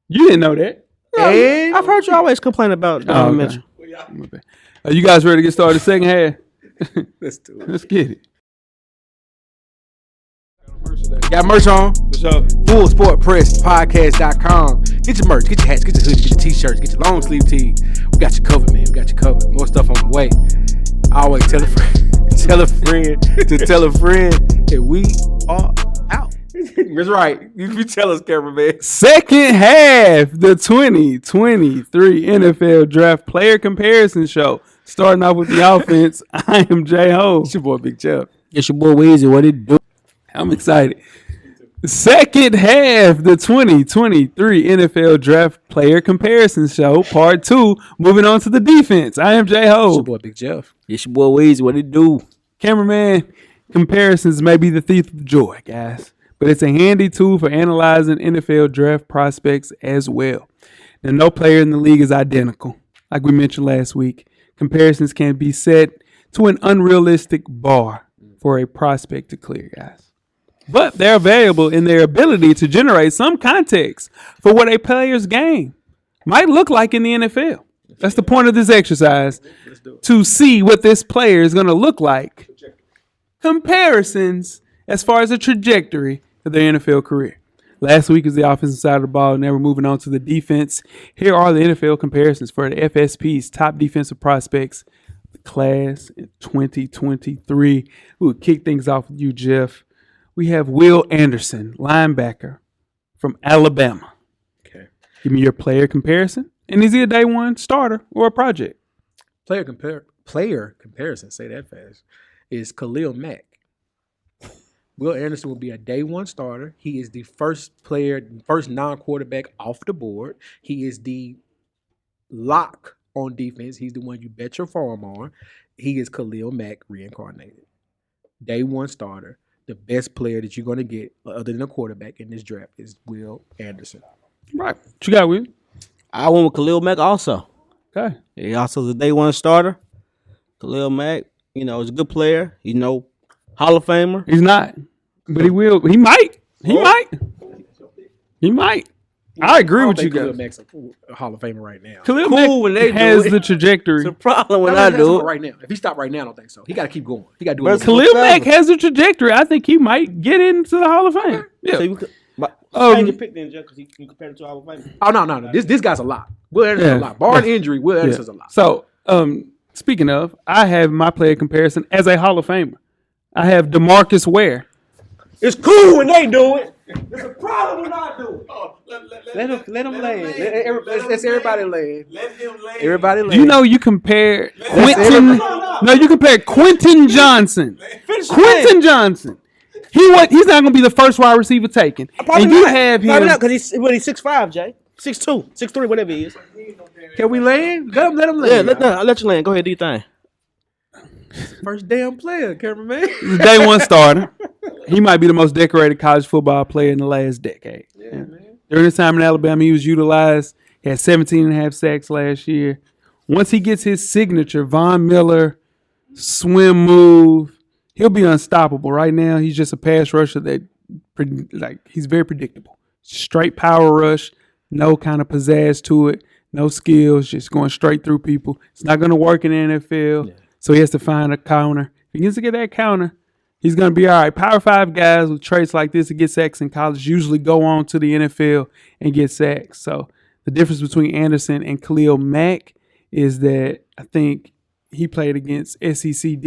You didn't know that. And I've heard you always complain about Donovan okay. Mitchell. Are you guys ready to get started second half? let's do it. Let's get it. Got merch on. FullSportPressPodcast.com. Get your merch, get your hats, get your hoodies, get your t-shirts, get your long sleeve tees. We got you covered, man. We got you covered. More stuff on the way. I always tell a friend, tell a friend that we are out. That's right. You tell us, cameraman. Second half, the 2023 NFL Draft Player Comparison Show. Starting off with the offense, I am J-Ho. It's your boy, Big Jeff. It's your boy Weezy. What it do? I'm excited. Second half, the 2023 NFL Draft Player Comparison Show, Part 2. Moving on to the defense. I am It's your J-Ho. boy, Big Jeff. It's your boy Weezy. What it do? Cameraman, comparisons may be the thief of joy, guys. But it's a handy tool for analyzing NFL draft prospects as well. Now, no player in the league is identical. Like we mentioned last week, comparisons can be set to an unrealistic bar for a prospect to clear, guys. But they're variable in their ability to generate some context for what a player's game might look like in the NFL. That's the point of this exercise, Let's do it. to see what this player is going to look like. Comparisons as far as the trajectory of their NFL career. Last week is the offensive side of the ball. Now we're moving on to the defense. Here are the NFL comparisons for the FSP's top defensive prospects. The class in 2023. We'll kick things off with you, Jeff. We have Will Anderson, linebacker from Alabama. Okay. Give me your player comparison. And is he a day one starter or a project? Player comparison, say that fast, is Khalil Mack. Will Anderson will be a day one starter. He is the first non-quarterback off the board. He is the lock on defense. He's the one you bet your farm on. He is Khalil Mack reincarnated. Day one starter. The best player that you're going to get, other than a quarterback in this draft, is Will Anderson. Right. What you got, Will? I went with Khalil Mack also. Okay. He also is a day one starter. Khalil Mack, is a good player. Hall of Famer. He's not. But he will. He might. He might. I agree with you Khalil guys. Mack's a Hall of Famer right now. Khalil Cool when Mack they do has it. the trajectory. It's a problem when I I mean, that's do it. right now. If he stopped right now, I don't think so. He got to keep going. He got to do But it. Khalil Mack has the trajectory. I think he might get into the Hall of Fame. Yeah. So you could, change your pick then, Jeff, because you can compare it to Hall of Famer. Oh no. This guy's a lot. Will Anderson's a lot. Barring injury, Will Anderson's a lot. So, speaking of, I have my player comparison as a Hall of Famer. I have DeMarcus Ware. It's cool when they do it. It's a problem when I do it. Let him land. Let's everybody land. Let him land. Everybody land. You know, you compare Quentin. No, you compare Quentin Johnson. Quentin Johnson. He's not going to be the first wide receiver taken. And you have him. Probably not, because he's 6'5", Jay. 6'2", 6'3", whatever he is. Can we land? Let him Yeah, land. I'll let you land. Go ahead, do your thing. First damn player, cameraman. He's a day one starter. He might be the most decorated college football player in the last decade. Yeah, man. During his time in Alabama, he was utilized. He had 17.5 sacks last year. Once he gets his signature, Von Miller, swim move, he'll be unstoppable. Right now, he's just a pass rusher that, he's very predictable. Straight power rush, no kind of pizzazz to it, no skills, just going straight through people. It's not going to work in the NFL, so he has to find a counter. If he gets to get that counter, he's going to be all right. Power 5 guys with traits like this that get sacks in college usually go on to the NFL and get sacks. So the difference between Anderson and Khalil Mack is that I think he played against SEC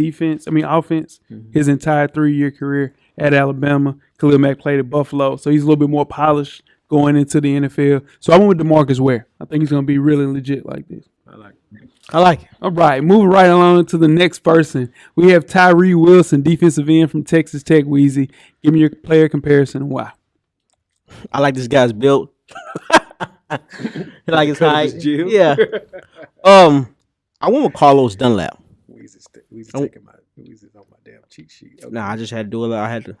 offense, his entire 3-year career at Alabama. Khalil Mack played at Buffalo, so he's a little bit more polished going into the NFL. So I went with DeMarcus Ware. I think he's going to be really legit like this. I like it. All right, moving right along to the next person. We have Tyree Wilson, defensive end from Texas Tech. Weezy, give me your player comparison and why. I like this guy's build. I like his height. Yeah. I went with Carlos Dunlap. Weezy's taking Weezy's on my damn cheat sheet. Okay. Nah, I just had to do it. I had to.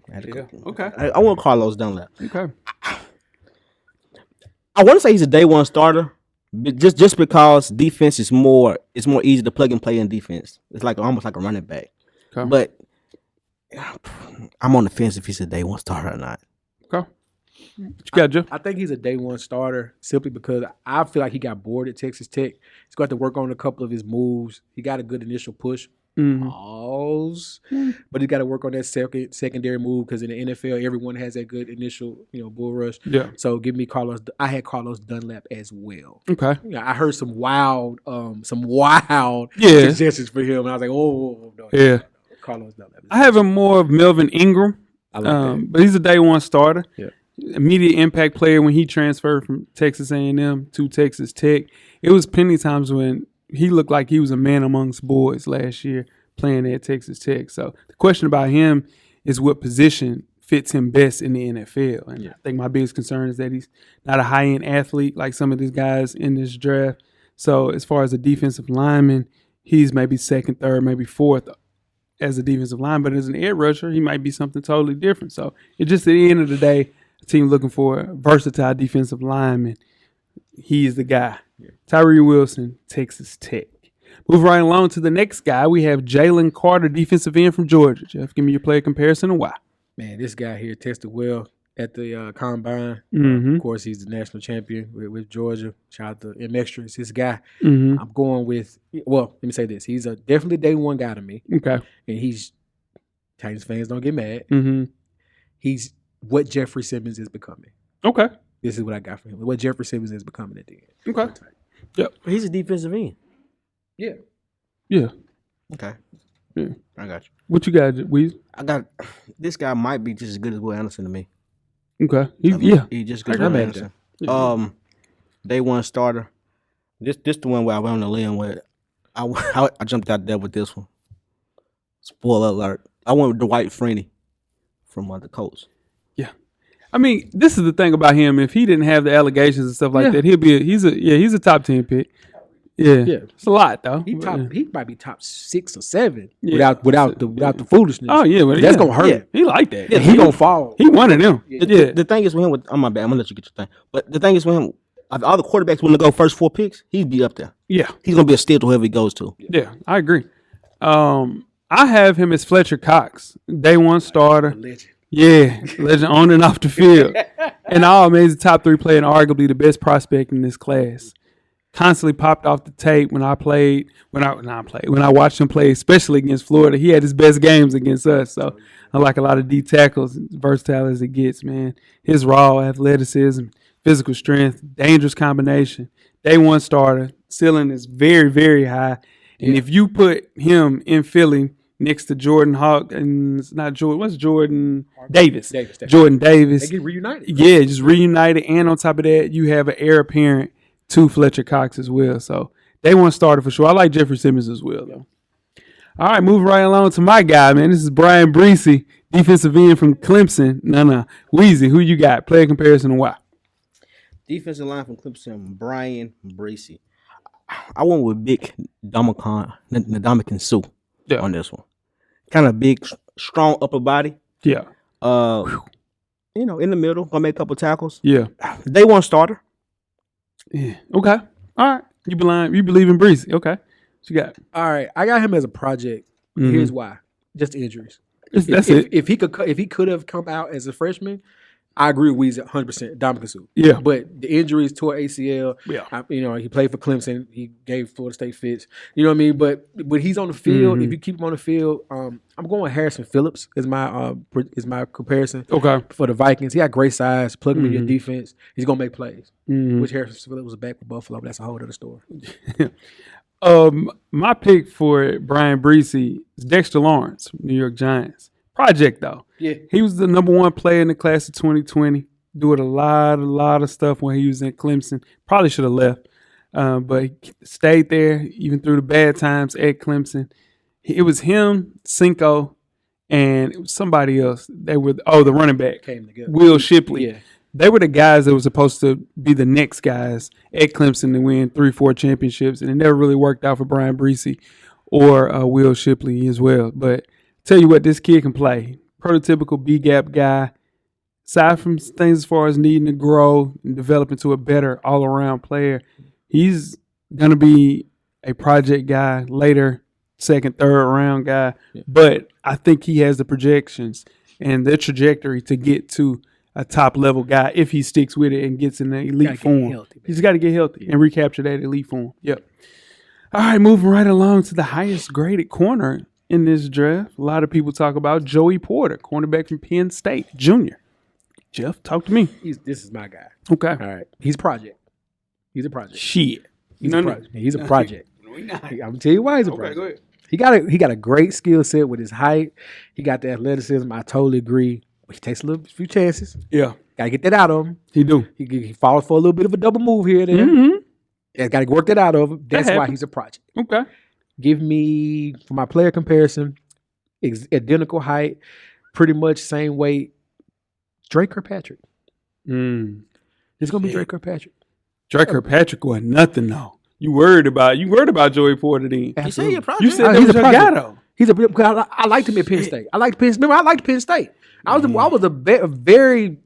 Yeah. Okay. I want Carlos Dunlap. Okay. I want to say he's a day one starter, but just because defense is more easy to plug and play in defense. It's almost like a running back. Okay. But I'm on the fence if he's a day one starter or not. Okay. What you got, Jeff? I think he's a day one starter simply because I feel like he got bored at Texas Tech. He's got to work on a couple of his moves. He got a good initial push. Pause. But he's got to work on that secondary move because in the NFL, everyone has that good initial, bull rush. Yeah. So give me Carlos. I had Carlos Dunlap as well. Okay. I heard some wild Yeah. suggestions for him, and I was like, no. Yeah. Carlos Dunlap. I have him more of Melvin Ingram, I like that. but he's a day one starter. Yeah. Immediate impact player when he transferred from Texas A&M to Texas Tech. It was plenty of times when he looked like he was a man amongst boys last year playing at Texas Tech. So the question about him is what position fits him best in the NFL. And I think my biggest concern is that he's not a high-end athlete like some of these guys in this draft. So as far as a defensive lineman, he's maybe second, third, maybe fourth as a defensive lineman. But as an edge rusher, he might be something totally different. So it's just at the end of the day, a team looking for a versatile defensive lineman. He is the guy. Tyree Wilson, Texas Tech. Move right along to the next guy. We have Jalen Carter, defensive end from Georgia. Jeff, give me your player comparison and why. Man, this guy here tested well at the combine. Mm-hmm. Of course, he's the national champion with Georgia. Shout out to M Extra. It's his guy. Mm-hmm. I'm going with. Well, let me say this. He's a definitely day one guy to me, Okay. and he's Titans fans don't get mad. Mm-hmm. He's what Jeffrey Simmons is becoming. Okay. This is what I got for him. What Jeffrey Simmons is becoming at the end. Okay. Yep. He's a defensive end. Yeah. Yeah. Okay. Yeah. I got you. What you got, Weezy? I got this guy might be just as good as Will Anderson to me. Okay. Yeah. He just good as I Will imagine. Anderson. Day one starter. This the one where I went on the limb with. I jumped out there with this one. Spoiler alert. I went with Dwight Freeney from the Colts. Yeah. I mean, this is the thing about him. If he didn't have the allegations and stuff like that, he's a top 10 pick. Yeah. It's a lot though. He might be top 6 or 7 Yeah. without the foolishness. Oh yeah, but that's gonna hurt. Yeah. He like that. Yeah, he gonna fall. He one of them. The thing is with him, oh my bad, I'm gonna let you get your thing. But the thing is with him, if all the quarterbacks want to go first 4 picks, he'd be up there. Yeah. He's gonna be a steal to whoever he goes to. Yeah, I agree. I have him as Fletcher Cox, day one starter. Legend. Yeah, legend on and off the field. And all amazing top 3 player and arguably the best prospect in this class. Constantly popped off the tape when I watched him play, especially against Florida. He had his best games against us. So I like a lot of D tackles, versatile as it gets, man. His raw athleticism, physical strength, dangerous combination. Day one starter. Ceiling is very, very high. And if you put him in Philly next to Jordan and it's not Jordan. What's Jordan Davis? Jordan Davis. They get reunited. Yeah, just reunited. And on top of that, you have an heir apparent to Fletcher Cox as well. So they want starter for sure. I like Jeffrey Simmons as well, though. All right, moving right along to my guy, man. This is Brian Breesy, defensive end from Clemson. Weezy, who you got? Player comparison and why? Defensive line from Clemson, Brian Breesy. I went with Big Ndamukong Suh on this one. Kind of big, strong upper body. Yeah. In the middle, gonna make a couple tackles. Yeah. Day one starter. Yeah. Okay. All right. You believe in Breesy. Okay. What you got? All right. I got him as a project. Mm-hmm. Here's why. Just injuries. That's it. If he could have come out as a freshman, I agree with Weezy 100%. Ndamukong Suh. Yeah. But the injuries tore ACL. Yeah. He played for Clemson. He gave Florida State fits. You know what I mean? But when he's on the field, if you keep him on the field, I'm going with Harrison Phillips is my comparison. Okay. For the Vikings, he got great size. Plug him in your defense. He's gonna make plays. Which Harrison Phillips was back with Buffalo, but that's a whole other story. My pick for Brian Breesy is Dexter Lawrence from New York Giants. Project though. Yeah. He was the number 1 player in the class of 2020. Doing a lot of stuff when he was in Clemson. Probably should have left. But he stayed there even through the bad times at Clemson. It was him, Cinco, and it was somebody else. They were the running back. Came together. Will Shipley. Yeah. They were the guys that were supposed to be the next guys at Clemson to win 3-4 championships, and it never really worked out for Brian Breesy or Will Shipley as well. But tell you what, this kid can play. Prototypical B-gap guy. Aside from things as far as needing to grow and develop into a better all-around player, he's going to be a project guy later, second, third round guy. Yeah. But I think he has the projections and the trajectory to get to a top-level guy if he sticks with it and gets in the elite form. He's got to get healthy and recapture that elite form. Yep. All right, moving right along to the highest-graded corner in this draft. A lot of people talk about Joey Porter, cornerback from Penn State, Jr. Jeff, talk to me. This is my guy. Okay. All right. He's a project. Shit. He's a project. I'm gonna tell you why he's a project. Go ahead. He got a great skill set with his height. He got the athleticism. I totally agree. He takes few chances. Yeah. Gotta get that out of him. He do. He falls for a little bit of a double move here and there. Mm-hmm. Got to work that out of him. That's why he's a project. Okay. Give me, for my player comparison, identical height, pretty much same weight, Drake Kirkpatrick. It's going to be Drake Kirkpatrick. Drake Kirkpatrick was nothing, though. You worried about Joey Porter then. You say you're a project. You said he's a guy, though. I liked him at Penn State. I liked Penn State. I was very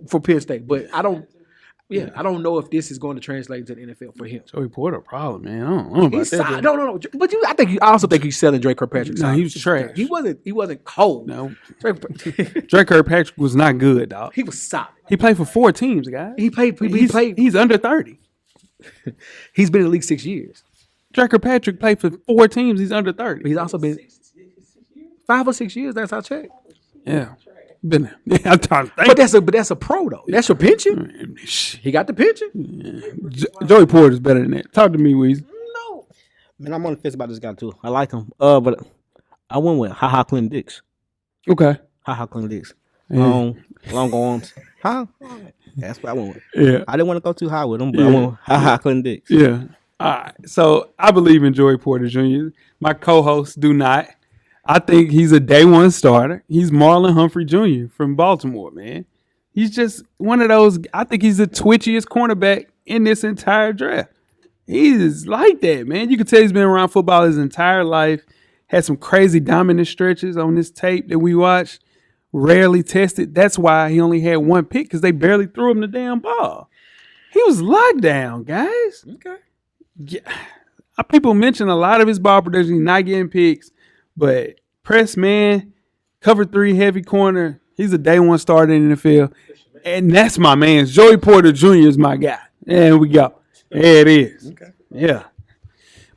for Penn State, but Yeah, I don't know if this is going to translate into the NFL for him. Joey Porter, problem, man. I don't know about He's that. solid. No. But I also think he's selling Drake Kirkpatrick. No, he was trash. He wasn't cold. No, Drake, Drake Kirkpatrick was not good, dog. he was solid. He played for 4 teams, guys. He played. He's under 30. He's been in the league 6 years. Drake Kirkpatrick played for 4 teams. He's under 30. He's also been 5 or 6 years. That's how I check. Yeah. Been there. Yeah, I'm trying to think. But that's a pro though. That's your pension. He got the pension. Joey Porter's better than that. Talk to me, Weezy. No. Man, I'm on the fence about this guy too. I like him. But I went with Clinton Dix. Okay. Clinton Dix. Yeah. Long arms. That's what I went with. Yeah. I didn't want to go too high with him, but I went with Clinton Dix. Yeah. All right. So I believe in Joey Porter Jr. My co-hosts do not. I think he's a day one starter. He's Marlon Humphrey Jr. from Baltimore, man. He's just one of those. I think he's the twitchiest cornerback in this entire draft. He's like that, man. You can tell he's been around football his entire life. Had some crazy dominant stretches on this tape that we watched. Rarely tested. That's why he only had 1 pick, because they barely threw him the damn ball. He was locked down, guys. Okay. Yeah. People mention a lot of his ball production. He's not getting picks. But press man, cover 3 heavy corner, he's a day one starter in the NFL. And that's my man. Joey Porter Jr. is my guy. There we go. There it is. Okay. Yeah.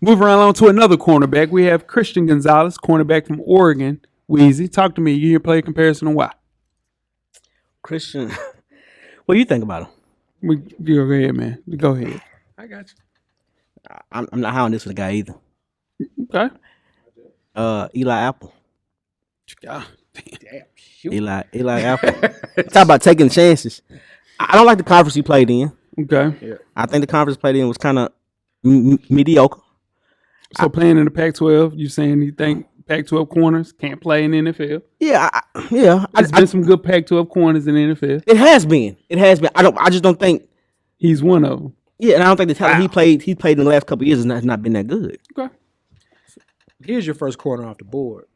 Moving right along to another cornerback. We have Christian Gonzalez, cornerback from Oregon. Weezy, talk to me. You hear player comparison and why? Christian, what do you think about him? Go ahead, man. Go ahead. I got you. I'm not high on this for the guy either. Okay. Eli Apple. God Damn. Shoot. Eli Apple. Talk about taking chances. I don't like the conference he played in. Okay. Yeah. I think the conference played in was kind of mediocre. So playing in the Pac-12, you saying you think Pac-12 corners can't play in the NFL? Yeah, There's been some good Pac-12 corners in the NFL. It has been. I just don't think he's one of them. Yeah, and I don't think the talent he played in the last couple of years has not been that good. Okay. Here's your first corner off the board.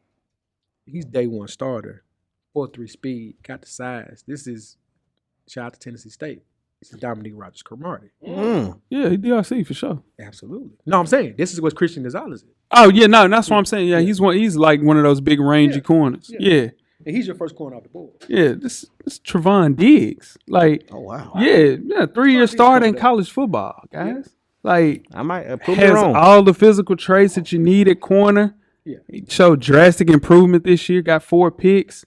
He's day one starter, 4.3 speed, got the size. This is shout out to Tennessee State. This is Dominique Rodgers-Cromartie. Yeah, he DRC for sure. Absolutely. No, I'm saying this is what Christian Gonzalez is. Oh yeah, no, that's what I'm saying. Yeah, he's like one of those big rangy corners. Yeah. And he's your first corner off the board. Yeah, this Trevon Diggs. Like, oh wow. Yeah, 3-year starter in college football, guys. Yeah. Like, I might prove it has wrong. all the physical traits that you need at corner. Yeah. He showed drastic improvement this year. Got 4 picks.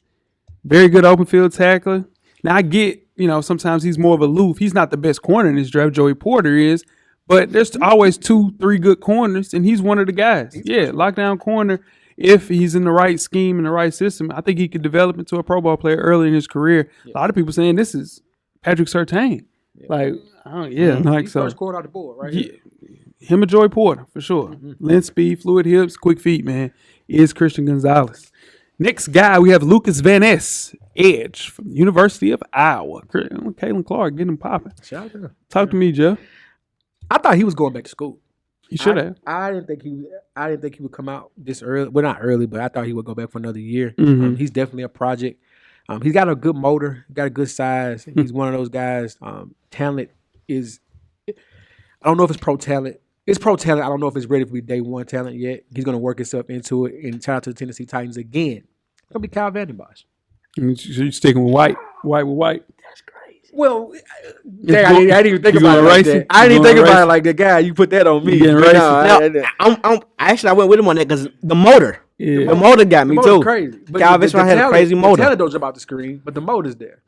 Very good open field tackler. Now I get, sometimes he's more of a aloof. He's not the best corner in this draft. Joey Porter is, but there's always 2-3 good corners, and he's one of the guys. Yeah, lockdown corner. If he's in the right scheme and the right system, I think he could develop into a Pro Bowl player early in his career. Yeah. A lot of people saying this is Patrick Surtain. Yeah. Like he's so. First corner off the board, right? Yeah. Him and Joey Porter, for sure. Mm-hmm. Length, speed, fluid hips, quick feet, man, is Christian Gonzalez. Next guy, we have Lucas Van Ness, edge from the University of Iowa. Kalen Clark, getting him popping. Shout out to him. Talk to me, Joe. I thought he was going back to school. He should have. I didn't think he would come out this early. Well, not early, but I thought he would go back for another year. Mm-hmm. He's definitely a project. He's got a good motor, got a good size. He's one of those guys. Talent is, I don't know if it's pro talent. It's pro talent. I don't know if it's ready for day one talent yet. He's going to work himself into it. And shout out to the Tennessee Titans again. It's going to be Kyle Vanden Bosch. So you're sticking with white with white. That's crazy. Well, I didn't even think about it like that. I didn't even think about it like that. Guy, you put that on me. I went with him on that because the motor. Yeah. The motor got me too. Crazy. But Kyle Vanden Bosch had a crazy motor. The talent don't jump out the screen, but the motor's there.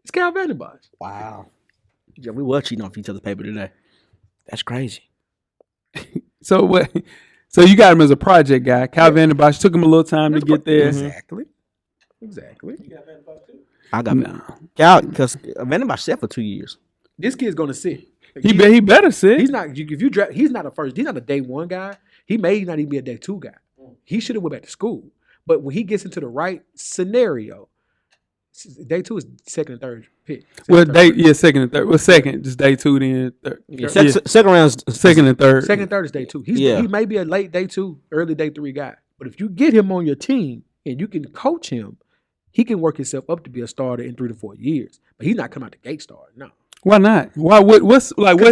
It's Kyle Vanden Bosch. Wow. Yeah, we were cheating off each other's paper today. That's crazy. So what? So you got him as a project guy. Kyle Vanden Bosch took him a little time to get there. Exactly. You got Vanden Bosch too? I got Cal because Vanden Bosch sat for 2 years. This kid's gonna sit. He better sit. He's not. If you draft, he's not a first. He's not a day one guy. He may not even be a day two guy. He should have went back to school. But when he gets into the right scenario, day two is second and third pick. Second and third. Well, second, just day two, then third. Yeah. Second round's second and third. Second and third is day two. He may be a late day two, early day three guy. But if you get him on your team and you can coach him, he can work himself up to be a starter in 3 to 4 years. But he's not coming out the gate starter, no. Why not? Why? What's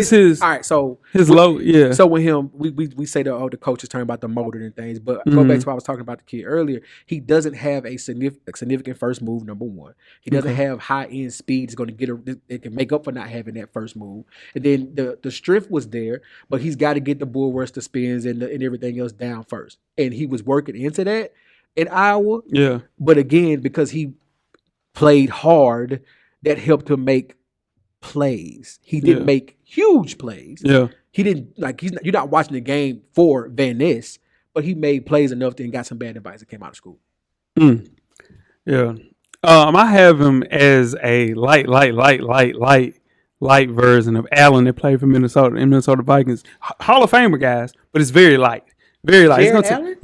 his? All right, so his low. Yeah. So with him, we say the coach is talking about the motor and things, but go back to what I was talking about the kid earlier. He doesn't have a significant first move. Number one, he doesn't have high end speed. It's going to it can make up for not having that first move. And then the strength was there, but he's got to get the bulwarks, the spins, and everything else down first. And he was working into that in Iowa. Yeah. But again, because he played hard, that helped him make plays. He didn't make huge plays. Yeah. He didn't you're not watching the game for Van Ness, but he made plays enough and got some bad advice that came out of school. Yeah. I have him as a light version of Allen that played for Minnesota and Minnesota Vikings. Hall of Famer guys, but it's very light. Very light. Jared Allen?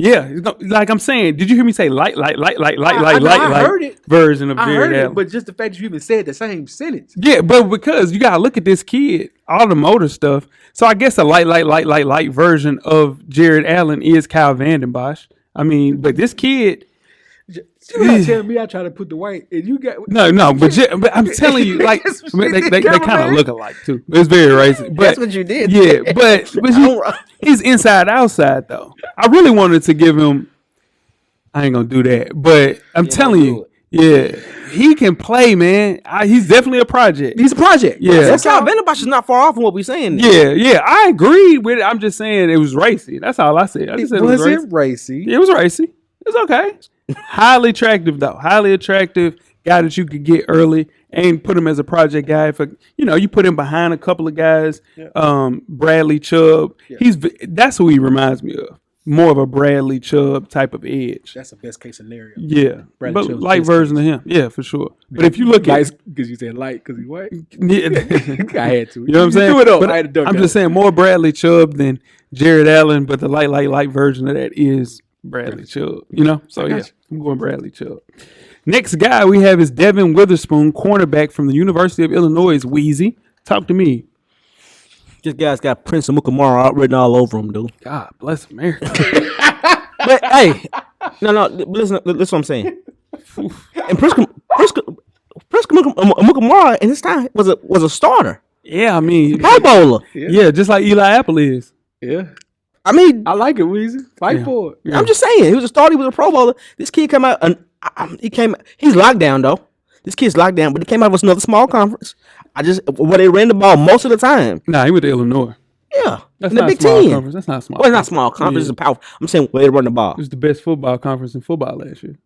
Like I'm saying, did you hear me say light heard it. version of I Jared heard Allen? it, but just the fact that you even said the same sentence. Yeah, but because you gotta look at this kid, all the motor stuff. So I guess a light version of Jared Allen is Kyle Vanden Bosch. I mean, but this kid. You not telling me I try to put the white and you got no, but I'm telling you, like they kind of look alike too. It's very racist. But That's what you did. Yeah, but he's inside outside though. I really wanted to give him. I ain't gonna do that, but I'm telling you, he can play, man. He's definitely a project. He's a project. Yeah, That's how Vanden Bosch is not far off from what we're saying. Yeah, I agree with it. I'm just saying it was racy. That's all I said. I just said it was racy. racy? It was racy. It's okay. Highly attractive though. Highly attractive guy that you could get early and put him as a project guy. For you put him behind a couple of guys. Bradley Chubb. That's who he reminds me of. More of a Bradley Chubb type of edge. That's the best case scenario. Yeah, Bradley but Chubb's light best version of him. Yeah, for sure. But if you look at because you said light because he's white, yeah, I had to. You know what I'm saying? Do it up. But I had to I'm just saying more Bradley Chubb than Jared Allen, but the light version of that is Bradley Chubb. So yeah, I'm going Bradley Chubb. Next guy we have is Devin Witherspoon, cornerback from the University of Illinois. Weezy, talk to me. This guy's got Prince Amukamara written all over him, dude. God bless America. But hey, no, listen what I'm saying. And Prince Amukamara in his time was a starter. Yeah, I mean Pro Bowler. Yeah, just like Eli Apple is. Yeah. I mean, I like it, Weezy. Fight for it. Yeah. I'm just saying, he was a starter. He was a Pro Bowler. This kid came out, and he's locked down though. This kid's locked down, but he came out with another small conference. Where they ran the ball most of the time. Nah, he went to Illinois. Yeah, That's in the not Big a small Ten. conference. That's not a small. Well, it's not small conference. It's a powerful. I'm saying where they run the ball. It was the best football conference in football last year.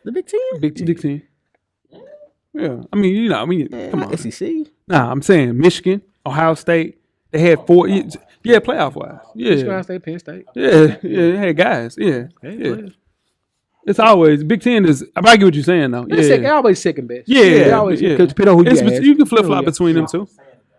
The Big Ten. Big Ten. Yeah, I mean, come on. SEC. Nah, I'm saying Michigan, Ohio State. They had 4. Yeah, playoff wise. Yeah, Michigan State, Penn State. yeah, they had guys. Yeah. It's always Big Ten is. I get what you're saying though. They're always second best. Yeah, They always, yeah. Because depending on who you ask. You can flip flop between them two.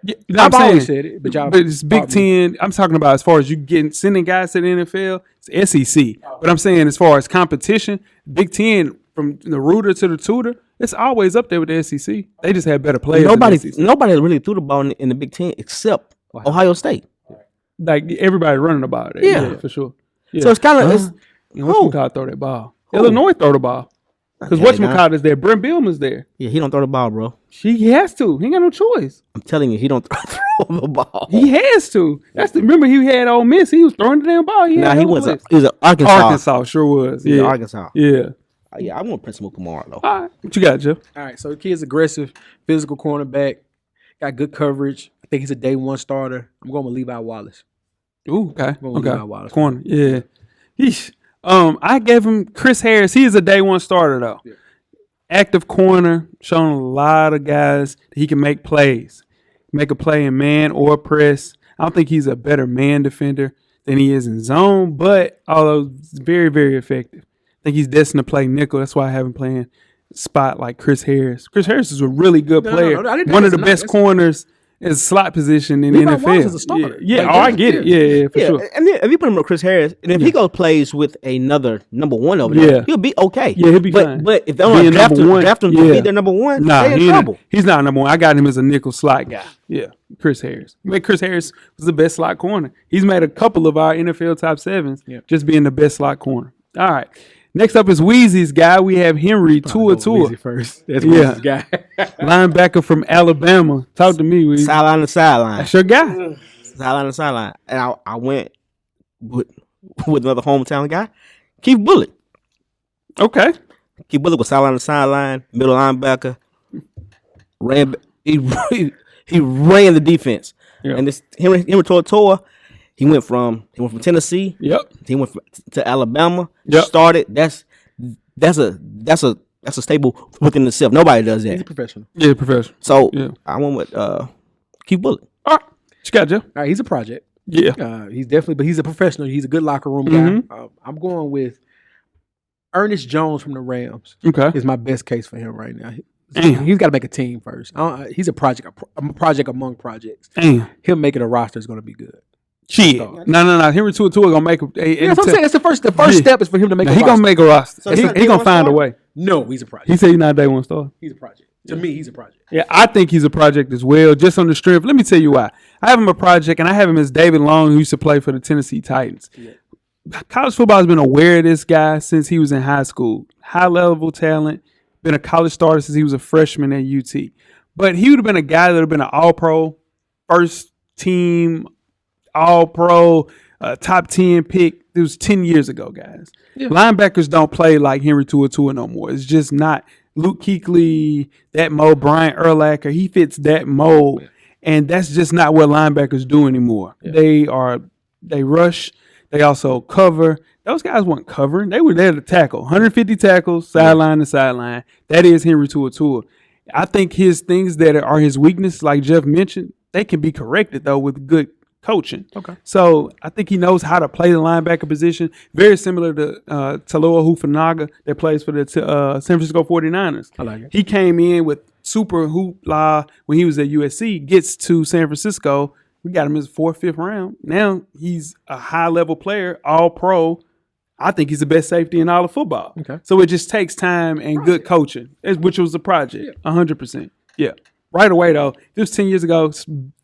Yeah, I've always said it, but y'all. But it's Big Ten. I'm talking about as far as you sending guys to the NFL. It's SEC. But I'm saying as far as competition, Big Ten from the rooter to the tutor, it's always up there with the SEC. They just have better players. Nobody really threw the ball in the Big Ten except Ohio State. Like everybody running the ball. Yeah, for sure. Yeah. So it's kind of whatchamacallit throw that ball. Illinois throw the ball. Because whatchamacallit is there. Brent Billman's there. Yeah, he don't throw the ball, bro. He has to. He ain't got no choice. I'm telling you, he don't throw the ball. He has to. Remember he had Ole Miss. He was throwing the damn ball. He was Arkansas. Arkansas sure was. Yeah, Arkansas. Yeah. Yeah, I want Prince Amukamara though. All right, what you got, Jeff? All right, so the kid's aggressive, physical cornerback, got good coverage. I think he's a day one starter. I'm going with Levi Wallace. Ooh, okay. Levi Wallace. Corner, yeah. Yeesh. I gave him Chris Harris. He is a day one starter though. Yeah. Active corner, showing a lot of guys that he can make plays. Make a play in man or press. I don't think he's a better man defender than he is in zone, but although it's very, very effective. I think he's destined to play nickel. That's why I have him playing spot like Chris Harris. Chris Harris is a really good player. One of the best corners is slot position in the NFL. Wallace is a starter. Yeah. I get it. Yeah, for sure. And then if you put him with Chris Harris, and if he goes plays with another number one over there, he'll be okay. Yeah, he'll be fine. But if they don't draft him to be their number one, they're in trouble. He's not number one. I got him as a nickel slot guy. Yeah, Chris Harris. Chris Harris was the best slot corner. He's made a couple of our NFL top sevens just being the best slot corner. All right. Next up is Weezy's guy. We have Henry Tua. Weezy first. That's Yeah. Weezy's guy. Linebacker from Alabama. Talk to me, Weezy. Sideline to sideline. That's your guy. Sideline to sideline. And I went with another hometown guy, Keith Bullock. Okay. Keith Bullock was sideline to sideline, middle linebacker. He ran the defense. Yeah. And this Henry Tua, he went from Tennessee. Yep. He went to Alabama. Yep. Started. That's a staple within itself. Nobody does He's a that. professional. Yeah, professional. So Yeah. I went with Keith Bullock. All right. What you got, Joe? All right, he's a project. Yeah. He's definitely, but he's a professional. He's a good locker room guy. I'm going with Ernest Jones from the Rams. Okay. Is my best case for him right now. Damn. He's got to make a team first. He's a project among projects. Damn. Him making a roster is going to be good. Shit. No. Henry Tua gonna make a. Yeah, that's what I'm saying. That's the first step is for him to make a He roster. gonna make a roster. So he he's not gonna day one find a starter? way. No, he's a project. He said he's not day one star. He's a project. To me, he's a project. Yeah, I think he's a project as well, just on the strength. Let me tell you why. I have him a project, and I have him as David Long, who used to play for the Tennessee Titans. Yeah. College football has been aware of this guy since he was in high school. High-level talent, been a college starter since he was a freshman at UT. But he would have been a guy that would have been an all-pro, first-team, all-pro, top 10 pick. It was 10 years ago, guys. Yeah. Linebackers don't play like Henry Tua no more. It's just not. Luke Kuechly, that mold, Brian Urlacher, he fits that mold. Yeah. And that's just not what linebackers do anymore. Yeah. They rush. They also cover. Those guys weren't covering. They were there to tackle. 150 tackles, sideline to sideline. That is Henry Tua. I think his things that are his weakness, like Jeff mentioned, they can be corrected, though, with good coaching. Okay. So I think he knows how to play the linebacker position. Very similar to Taloa Hufanaga that plays for the San Francisco 49ers. I like it. He came in with super hoopla when he was at USC, gets to San Francisco. We got him as 4th, 5th round. Now he's a high-level player, all-pro. I think he's the best safety in all of football. Okay. So it just takes time and good coaching, which was a project, 100%. Yeah. Right away, though, this was 10 years ago,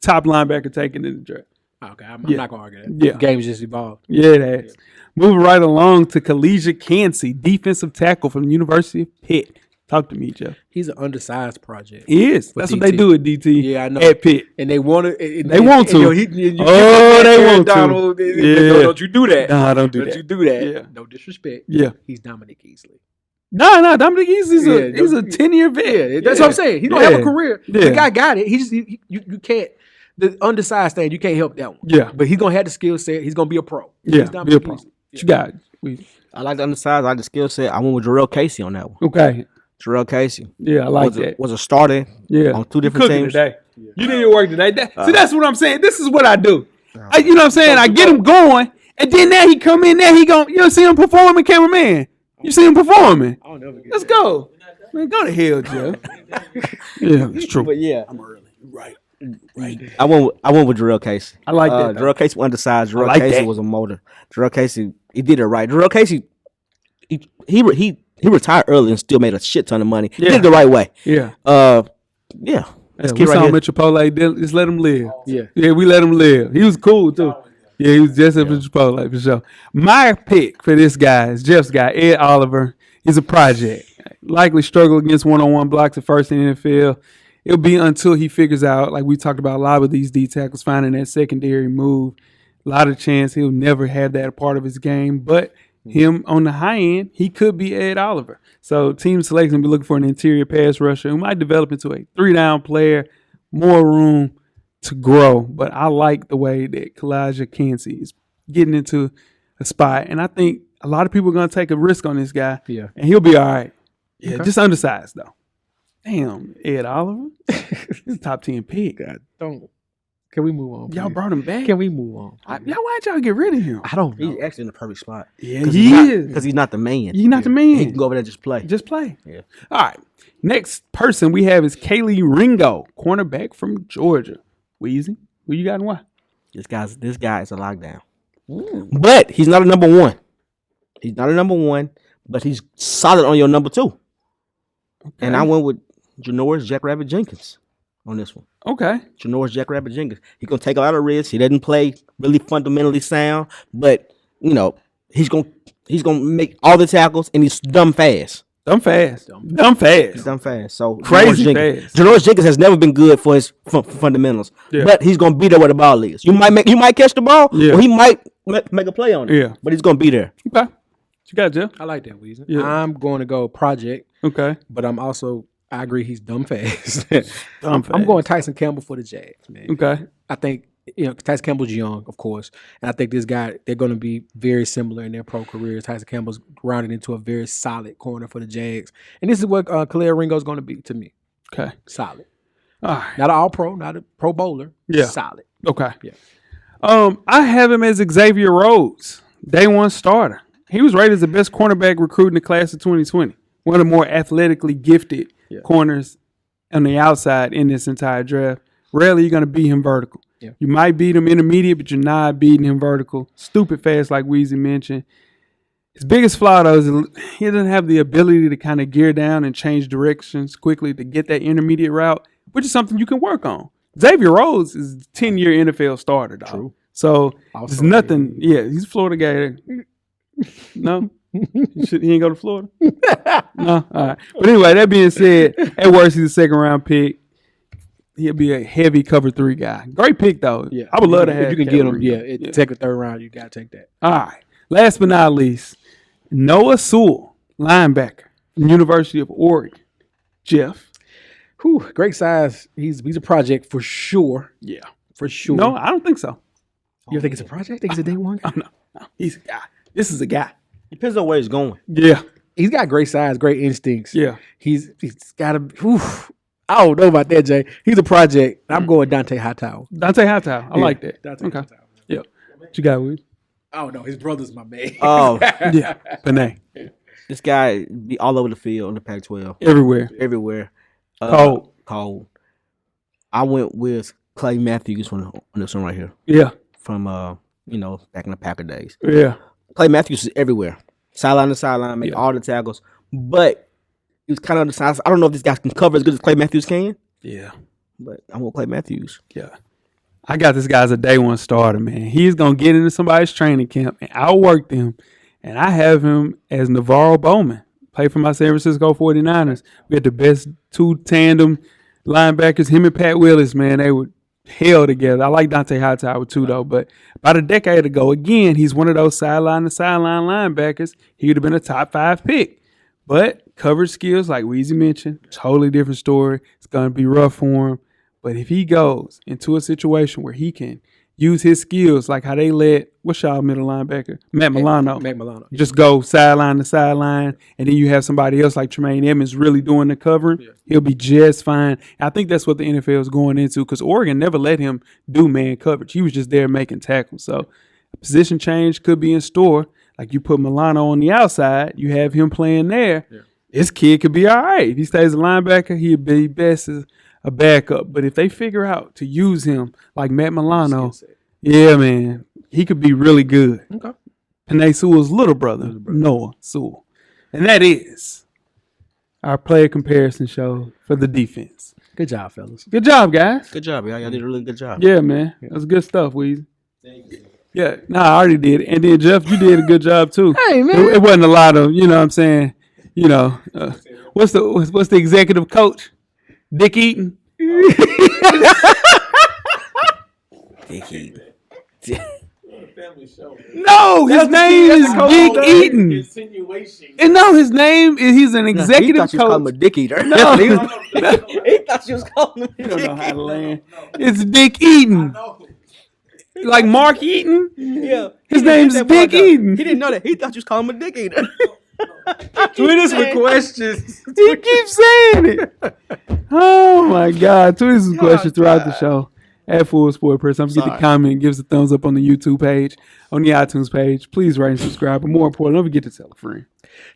top linebacker taken in the draft. Okay, I'm not going to argue that. Yeah. The game's just evolved. Yeah, it has. Yeah. Moving right along to Collegiate Cansey, defensive tackle from the University of Pitt. Talk to me, Jeff. He's an undersized project. He is. That's DT. What they do at DT. Yeah, I know. At Pitt. And they want to. They want to. They want Donald, to. Yeah. Don't you do that. No, don't do that. Don't you do that. Yeah. No disrespect. Yeah. He's Dominic Easley. No, Dominic Easley's he's a 10-year vet. Yeah, that's what I'm saying. He's going to have a career. The guy got it. You can't. The undersized thing, you can't help that one. Yeah. But he's going to have the skill set. He's going to be a pro. Yeah, be a pro. What you got? I like the undersized. I like the skill set. I went with Jarrell Casey on that one. Okay. Jarrell Casey. Yeah, I like that. Was a starter on 2 different teams. Today. Yeah. You did your work today. See, that's what I'm saying. This is what I do. You know what I'm saying? I get him going, and then now he come in, now he going, you see him performing, cameraman? You see him performing? I'll never get Let's go. Man, go to hell, Joe. Yeah, it's true. But yeah. I'm early. Right. I went with Jarrell Casey. I like that. Jarrell Casey was undersized. Jarrell Casey was a motor. Jarrell Casey, he did it right. Jarrell Casey, he retired early and still made a shit ton of money. He did it the right way. Yeah. Yeah. We saw him at Chipotle. Just let him live. Yeah, we let him live. He was cool too. Yeah, he was just at Chipotle for sure. My pick for this guy is Jeff's guy, Ed Oliver. He's a project. Likely struggle against one-on-one blocks at first in the NFL. It'll be until he figures out, like we talked about a lot with these D tackles, finding that secondary move. A lot of chance he'll never have that a part of his game. But him on the high end, he could be Ed Oliver. So team selection will be looking for an interior pass rusher who might develop into a 3-down player, more room to grow. But I like the way that Collegiate Cansey is getting into a spot. And I think a lot of people are going to take a risk on this guy. Yeah. And he'll be all right. Yeah, just undersized, though. Damn, Ed Oliver. He's a top 10 pick. God, don't. Can we move on? Please? Y'all brought him back? Can we move on? Why'd y'all get rid of him? I don't know. He's actually in the perfect spot. Yeah, he is. Because he's not the man. He's not the man. He can go over there and just play. Just play. Yeah. All right. Next person we have is Kaylee Ringo, cornerback from Georgia. Weezy, who you got and why? This guy is a lockdown. But he's not a number one. He's not a number one, but he's solid on your number 2. Okay. And I went with Janoris Jackrabbit Jenkins on this one. Okay. Janoris Jackrabbit Jenkins. He's going to take a lot of risks. He doesn't play really fundamentally sound, but, he's going to He's gonna make all the tackles, and he's dumb fast. Dumb fast. He's dumb fast. So Crazy fast. Janoris Jenkins has never been good for his fundamentals, but he's gonna be there where the ball is. You might catch the ball, or he might make a play on it. Yeah, but he's gonna be there. Okay, what you got, Jeff? I like that, Weezy. Yeah. I'm going to go project. Okay, but I agree he's dumb fast. Dumb fast. I'm going Tyson Campbell for the Jags, man. Okay, I think Tyson Campbell's young, of course, and I think this guy, they're going to be very similar in their pro careers. Tyson Campbell's rounded into a very solid corner for the Jags, and this is what Khalil Ringo's going to be to me. Okay, solid. All right. Not an all pro, not a pro bowler. Yeah, solid. Okay. Yeah. I have him as Xavier Rhodes, day one starter. He was rated as the best cornerback recruit in the class of 2020. One of the more athletically gifted corners on the outside in this entire draft. Rarely you're going to beat him vertical. Yeah. You might beat him intermediate, but you're not beating him vertical. Stupid fast, like Weezy mentioned. His biggest flaw, though, is he doesn't have the ability to kind of gear down and change directions quickly to get that intermediate route, which is something you can work on. Xavier Rhodes is a 10-year NFL starter, dog. True. So there's nothing. Yeah, he's a Florida guy. No? He ain't go to Florida? No? All right. But anyway, that being said, at worst, he's a second-round pick. He'll be a heavy cover 3 guy. Great pick, though. Yeah. I would love to have if you can get him. Second, third round, you got to take that. All right. Last but not least, Noah Sewell, linebacker, University of Oregon. Jeff. Whew, great size. He's a project for sure. Yeah. For sure. No, I don't think so. You think it's a project? Think it's a day one? Oh, no. He's a guy. This is a guy. Depends on where he's going. Yeah. He's got great size, great instincts. Yeah. He's got a. I don't know about that, Jay. He's a project. I'm going Dante Hightower. Dante Hightower. I like that. Dante okay. Hightower. Yeah. What you got, Weed? Oh, no. His brother's my man. Oh. Yeah. Panay. This guy be all over the field in the Pac-12. Everywhere. Cold. I went with Clay Matthews on this one right here. Yeah. From, back in the Packer days. Yeah. Clay Matthews is everywhere. Sideline to sideline, make all the tackles. But he was kind of undersized. I don't know if this guy can cover as good as Clay Matthews can. Yeah. But I want Clay Matthews. Yeah. I got this guy as a day one starter, man. He's going to get into somebody's training camp and outwork them. And I have him as Navarro Bowman. Play for my San Francisco 49ers. We had the best 2 tandem linebackers. Him and Pat Willis, man, they were hell together. I like Dante Hightower too, though. But about a decade ago, again, he's one of those sideline to sideline linebackers. He would have been a top 5 pick. But coverage skills, like Weezy mentioned, totally different story. It's going to be rough for him. But if he goes into a situation where he can use his skills, like how they let, what's y'all middle linebacker? Matt Milano. Just go sideline to sideline, and then you have somebody else like Tremaine Edmonds really doing the covering. Yeah. He'll be just fine. I think that's what the NFL is going into because Oregon never let him do man coverage. He was just there making tackles. So a position change could be in store. Like you put Milano on the outside, you have him playing there. Yeah. This kid could be all right. If he stays a linebacker, he'll be best as a backup. But if they figure out to use him like Matt Milano, yeah, man, he could be really good. Okay. Panay Sewell's little brother, Noah Sewell. And that is our player comparison show for the defense. Good job, fellas. Good job, guys. Good job, y'all. Y'all did a really good job. Yeah, man. That was good stuff, Weezy. Thank you. Yeah, I already did. And then, Jeff, you did a good job, too. Hey, man. It wasn't a lot of, you know what I'm saying, what's the executive coach? Dick Eaton? Dick Eaton. No, his name is Dick Eaton. And no, his name is he's an executive coach. He thought you was calling him a dick eater. No, he thought you was calling him. You don't know how to land. It's Dick Eaton. Like Mark Eaton? Yeah. His name's Dick Eaton. He didn't know that. He thought you was calling him a dick eater. Tweet us with questions. He keeps saying it. Oh my God. Tweet us with questions throughout the show. At Full Sport Press. Don't forget to comment, give us a thumbs up on the YouTube page, on the iTunes page. Please rate and subscribe. But more important, don't forget to tell a friend.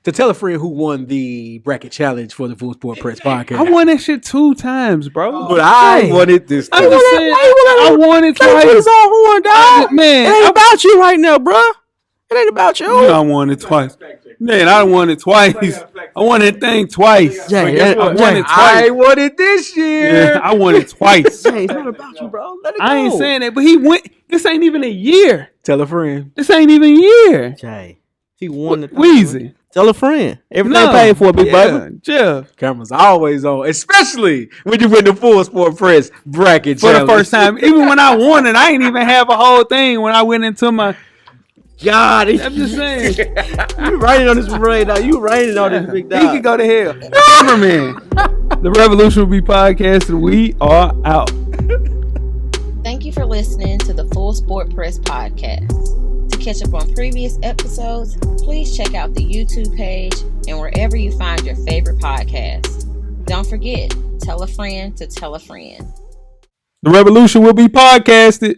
To tell a friend who won the bracket challenge for the Full Sport Press podcast. I won that shit 2 times, bro. But I won it this time. I won it twice. Man, it ain't about you right now, bro. It ain't about you. I won it twice. Man, I won it twice. I won that thing twice. I won it twice. I won it this year. Yeah, I won it twice. Jay, it's not about you, bro. Let it go. I ain't saying that, but he went. This ain't even a year. Tell a friend. This ain't even a year. Jay, He won the Weezy. Tell a friend. Everything paid for, big brother. Jeff. Cameras always on, especially when you win the full sport press bracket For the challenge. first time. Even when I won it, I ain't even have a whole thing when I went into my... God, I'm just saying. you writing on this right now. You writing on this big dog. He could go to hell. Cameraman. The revolution will be podcasted. We are out. Thank you for listening to the Full Sport Press podcast. To catch up on previous episodes, please check out the YouTube page and wherever you find your favorite podcasts. Don't forget, tell a friend to tell a friend. The revolution will be podcasted.